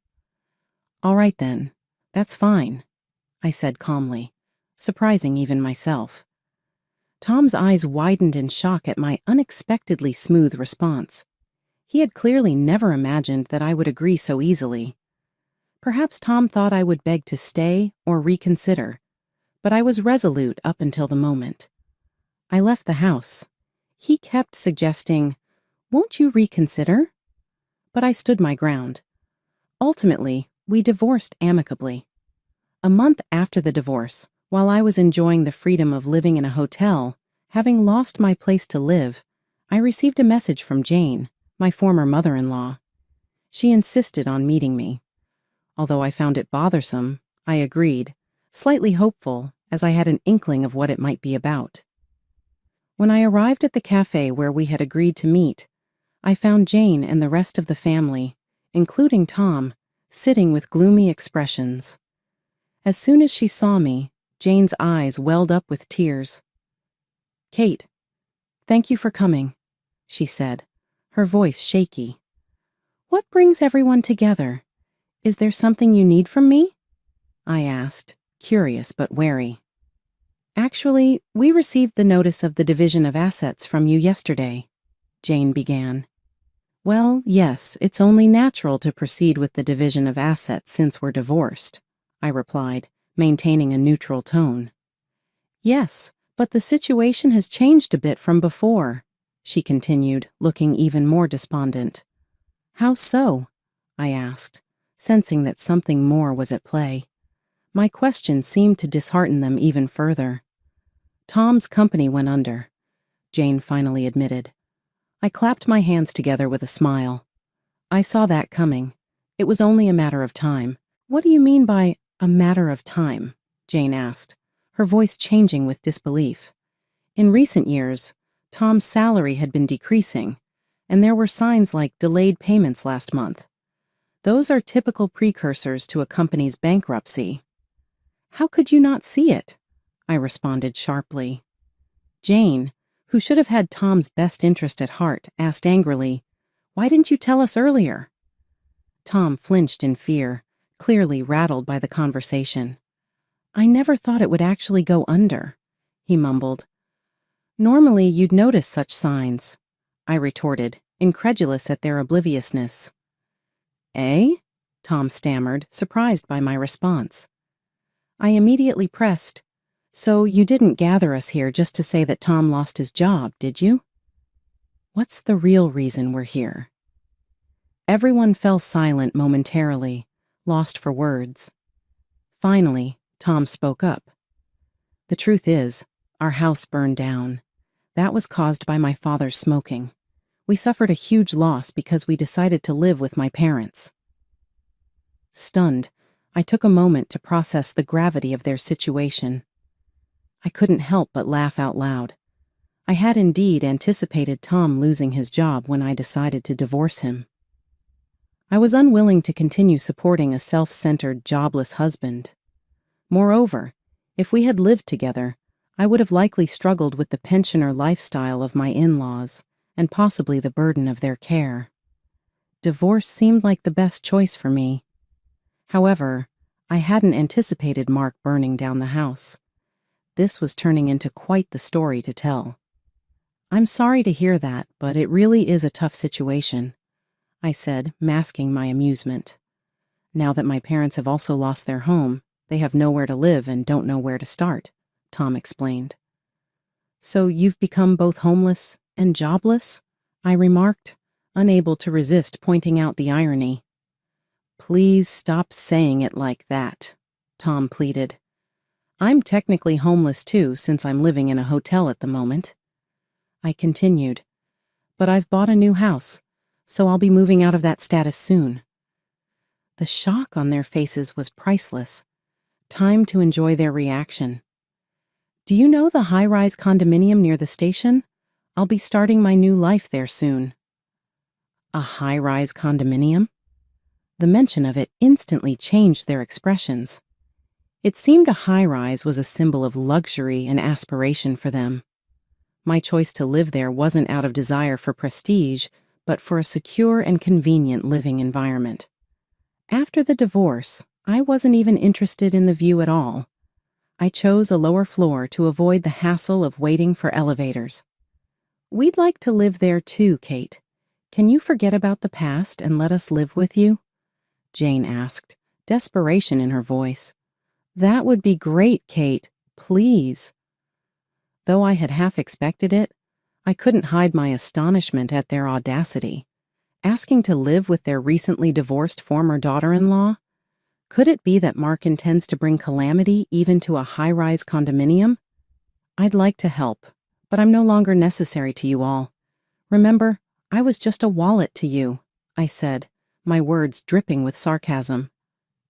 "All right then, that's fine," I said calmly, surprising even myself. Tom's eyes widened in shock at my unexpectedly smooth response. He had clearly never imagined that I would agree so easily. Perhaps Tom thought I would beg to stay or reconsider, but I was resolute up until the moment. I left the house. He kept suggesting, "Won't you reconsider?" But I stood my ground. Ultimately, we divorced amicably. A month after the divorce, while I was enjoying the freedom of living in a hotel, having lost my place to live, I received a message from Jane, my former mother-in-law. She insisted on meeting me. Although I found it bothersome, I agreed, slightly hopeful, as I had an inkling of what it might be about. When I arrived at the cafe where we had agreed to meet, I found Jane and the rest of the family, including Tom, sitting with gloomy expressions. As soon as she saw me, Jane's eyes welled up with tears. "Kate, thank you for coming," she said, her voice shaky. "What brings everyone together? Is there something you need from me?" I asked, curious but wary. "Actually, we received the notice of the division of assets from you yesterday," Jane began. "Well, yes, it's only natural to proceed with the division of assets since we're divorced," I replied, maintaining a neutral tone. "Yes, but the situation has changed a bit from before," she continued, looking even more despondent. "How so?" I asked, sensing that something more was at play. My question seemed to dishearten them even further. "Tom's company went under," Jane finally admitted. I clapped my hands together with a smile. I saw that coming. It was only a matter of time. What do you mean by a matter of time? Jane asked, her voice changing with disbelief. In recent years, Tom's salary had been decreasing, and there were signs like delayed payments last month. Those are typical precursors to a company's bankruptcy. How could you not see it? I responded sharply. Jane, who should have had Tom's best interest at heart, asked angrily, "Why didn't you tell us earlier?" Tom flinched in fear, clearly rattled by the conversation. "I never thought it would actually go under," he mumbled. "Normally you'd notice such signs," I retorted, incredulous at their obliviousness. "Eh?" Tom stammered, surprised by my response. I immediately pressed, "So you didn't gather us here just to say that Tom lost his job, did you?" "What's the real reason we're here?" Everyone fell silent momentarily, lost for words. Finally, Tom spoke up. "The truth is, our house burned down. That was caused by my father's smoking. We suffered a huge loss because we decided to live with my parents." Stunned, I took a moment to process the gravity of their situation. I couldn't help but laugh out loud. I had indeed anticipated Tom losing his job when I decided to divorce him. I was unwilling to continue supporting a self-centered, jobless husband. Moreover, if we had lived together, I would have likely struggled with the pensioner lifestyle of my in-laws and possibly the burden of their care. Divorce seemed like the best choice for me. However, I hadn't anticipated Mark burning down the house. This was turning into quite the story to tell. "I'm sorry to hear that, but it really is a tough situation," I said, masking my amusement. "Now that my parents have also lost their home, they have nowhere to live and don't know where to start," Tom explained. "So you've become both homeless and jobless?" I remarked, unable to resist pointing out the irony. "Please stop saying it like that," Tom pleaded. "I'm technically homeless too, since I'm living in a hotel at the moment." I continued, "But I've bought a new house, so I'll be moving out of that status soon." The shock on their faces was priceless. Time to enjoy their reaction. "Do you know the high-rise condominium near the station? I'll be starting my new life there soon." A high-rise condominium? The mention of it instantly changed their expressions. It seemed a high-rise was a symbol of luxury and aspiration for them. My choice to live there wasn't out of desire for prestige, but for a secure and convenient living environment. After the divorce, I wasn't even interested in the view at all. I chose a lower floor to avoid the hassle of waiting for elevators. "We'd like to live there too, Kate. Can you forget about the past and let us live with you?" Jane asked, desperation in her voice. "That would be great, Kate. Please." Though I had half expected it, I couldn't hide my astonishment at their audacity. Asking to live with their recently divorced former daughter-in-law? Could it be that Mark intends to bring calamity even to a high-rise condominium? "I'd like to help, but I'm no longer necessary to you all. Remember, I was just a wallet to you," I said, my words dripping with sarcasm.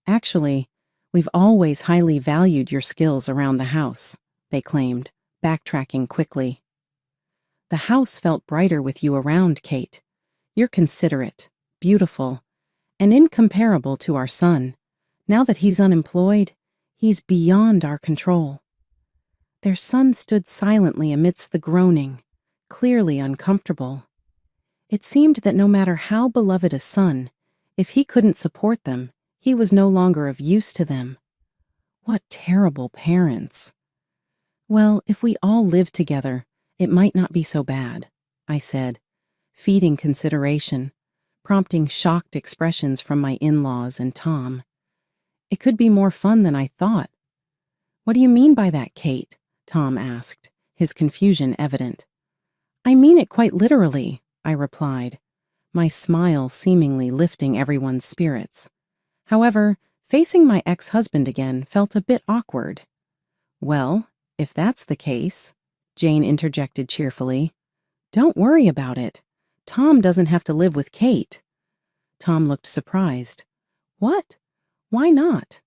"Actually, we've always highly valued your skills around the house," they claimed, backtracking quickly. "The house felt brighter with you around, Kate. You're considerate, beautiful, and incomparable to our son. Now that he's unemployed, he's beyond our control." Their son stood silently amidst the groaning, clearly uncomfortable. It seemed that no matter how beloved a son, if he couldn't support them, he was no longer of use to them. What terrible parents. "Well, if we all lived together, it might not be so bad," I said, feeding consideration, prompting shocked expressions from my in-laws and Tom. "It could be more fun than I thought." "What do you mean by that, Kate?" Tom asked, his confusion evident. "I mean it quite literally," I replied, my smile seemingly lifting everyone's spirits. However, facing my ex-husband again felt a bit awkward. "Well, if that's the case," Jane interjected cheerfully, "don't worry about it. Tom doesn't have to live with Kate." Tom looked surprised. What? Why not?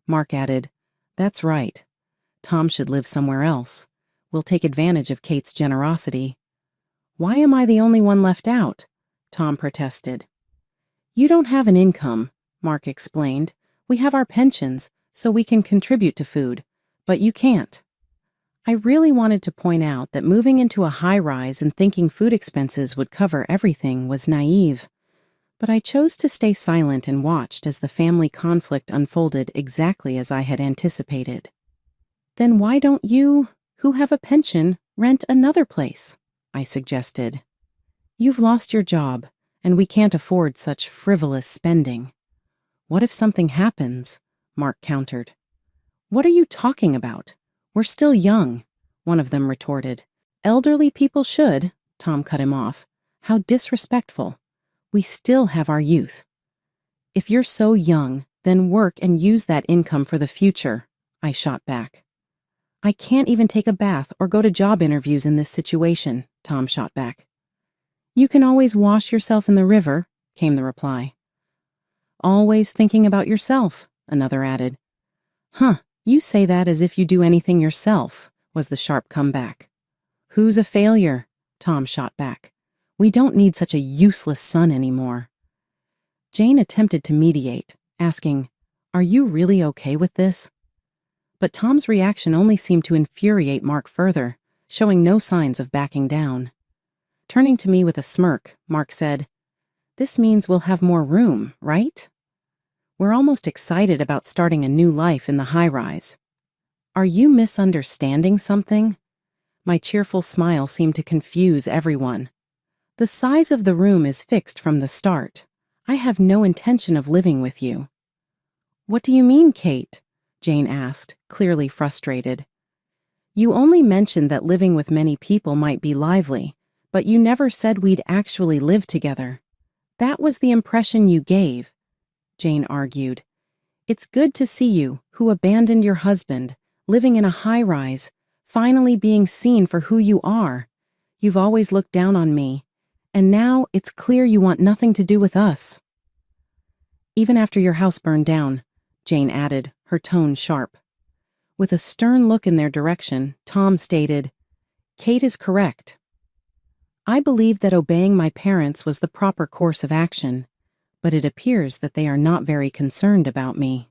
Mark added, That's right. Tom should live somewhere else. We'll take advantage of Kate's generosity. Why am I the only one left out? Tom protested. You don't have an income, Mark explained. We have our pensions, so we can contribute to food, but you can't. I really wanted to point out that moving into a high-rise and thinking food expenses would cover everything was naive, but I chose to stay silent and watched as the family conflict unfolded exactly as I had anticipated. Then why don't you, who have a pension, rent another place? I suggested. You've lost your job, and we can't afford such frivolous spending. What if something happens? Mark countered. What are you talking about? We're still young, one of them retorted. Elderly people should, Tom cut him off. How disrespectful. We still have our youth. If you're so young, then work and use that income for the future, I shot back. I can't even take a bath or go to job interviews in this situation, Tom shot back. You can always wash yourself in the river, came the reply. Always thinking about yourself, another added. Huh, you say that as if you do anything yourself, was the sharp comeback. Who's a failure? Tom shot back. We don't need such a useless son anymore. Jane attempted to mediate, asking, Are you really okay with this? But Tom's reaction only seemed to infuriate Mark further, showing no signs of backing down. Turning to me with a smirk, Mark said, This means we'll have more room, right? We're almost excited about starting a new life in the high-rise. Are you misunderstanding something? My cheerful smile seemed to confuse everyone. The size of the room is fixed from the start. I have no intention of living with you. What do you mean, Kate? Jane asked, clearly frustrated. You only mentioned that living with many people might be lively, but you never said we'd actually live together. That was the impression you gave, Jane argued. It's good to see you, who abandoned your husband, living in a high-rise, finally being seen for who you are. You've always looked down on me, and now it's clear you want nothing to do with us. Even after your house burned down, Jane added, her tone sharp. With a stern look in their direction, Tom stated, Kate is correct. I believe that obeying my parents was the proper course of action, but it appears that they are not very concerned about me.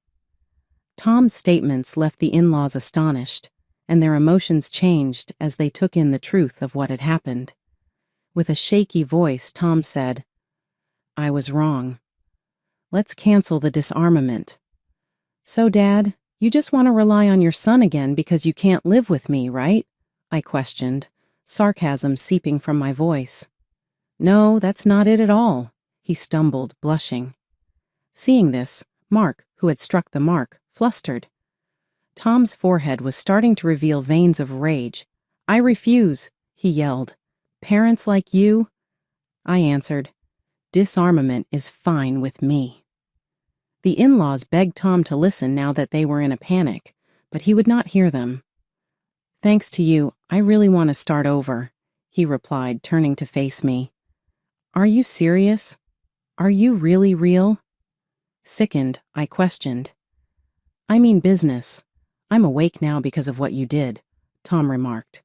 Tom's statements left the in-laws astonished, and their emotions changed as they took in the truth of what had happened. With a shaky voice, Tom said, I was wrong. Let's cancel the disarmament. So, Dad, you just want to rely on your son again because you can't live with me, right? I questioned, sarcasm seeping from my voice. No, that's not it at all, he stumbled, blushing. Seeing this, Mark, who had struck the mark, flustered. Tom's forehead was starting to reveal veins of rage. I refuse, he yelled. Parents like you? I answered, disarmament is fine with me. The in-laws begged Tom to listen now that they were in a panic, but he would not hear them. Thanks to you, I really want to start over, he replied, turning to face me. Are you serious? Are you really real? Sickened, I questioned. I mean business. I'm awake now because of what you did, Tom remarked.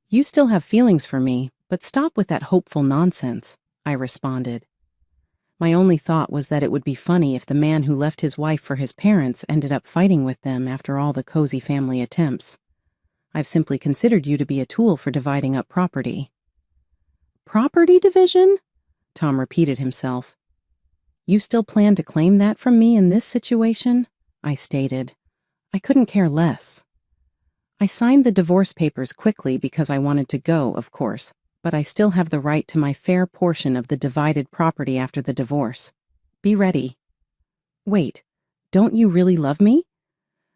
You still have feelings for me, but stop with that hopeful nonsense, I responded. My only thought was that it would be funny if the man who left his wife for his parents ended up fighting with them after all the cozy family attempts. I've simply considered you to be a tool for dividing up property. Property division? Tom repeated himself. You still plan to claim that from me in this situation? I stated. I couldn't care less. I signed the divorce papers quickly because I wanted to go, of course, but I still have the right to my fair portion of the divided property after the divorce. Be ready. Wait, don't you really love me?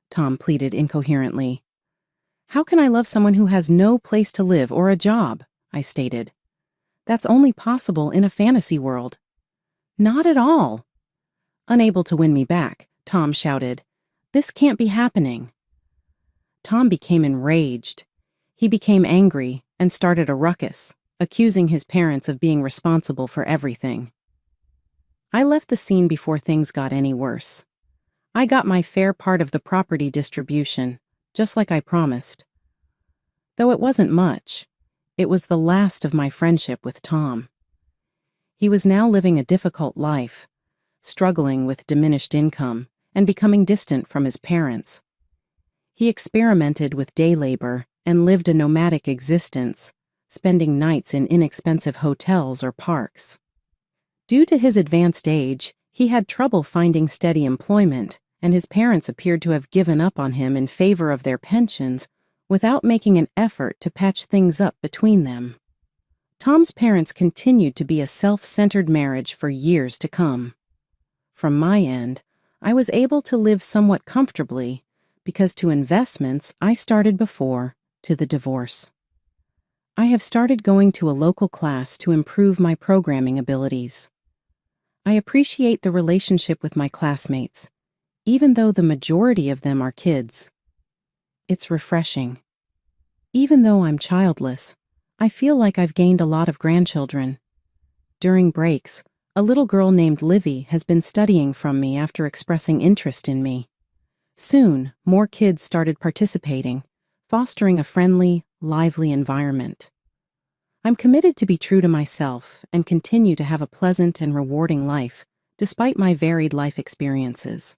Tom pleaded incoherently. How can I love someone who has no place to live or a job? I stated. That's only possible in a fantasy world. Not at all. Unable to win me back, Tom shouted, This can't be happening. Tom became enraged. He became angry and started a ruckus, accusing his parents of being responsible for everything. I left the scene before things got any worse. I got my fair part of the property distribution, just like I promised. Though it wasn't much, it was the last of my friendship with Tom. He was now living a difficult life, struggling with diminished income and becoming distant from his parents. He experimented with day labor and lived a nomadic existence, spending nights in inexpensive hotels or parks. Due to his advanced age, he had trouble finding steady employment, and his parents appeared to have given up on him in favor of their pensions without making an effort to patch things up between them. Tom's parents continued to be a self-centered marriage for years to come. From my end, I was able to live somewhat comfortably because to investments I started before to the divorce. I have started going to a local class to improve my programming abilities. I appreciate the relationship with my classmates, even though the majority of them are kids. It's refreshing. Even though I'm childless, I feel like I've gained a lot of grandchildren. During breaks, a little girl named Livy has been studying from me after expressing interest in me. Soon, more kids started participating, fostering a friendly, lively environment. I'm committed to be true to myself and continue to have a pleasant and rewarding life, despite my varied life experiences.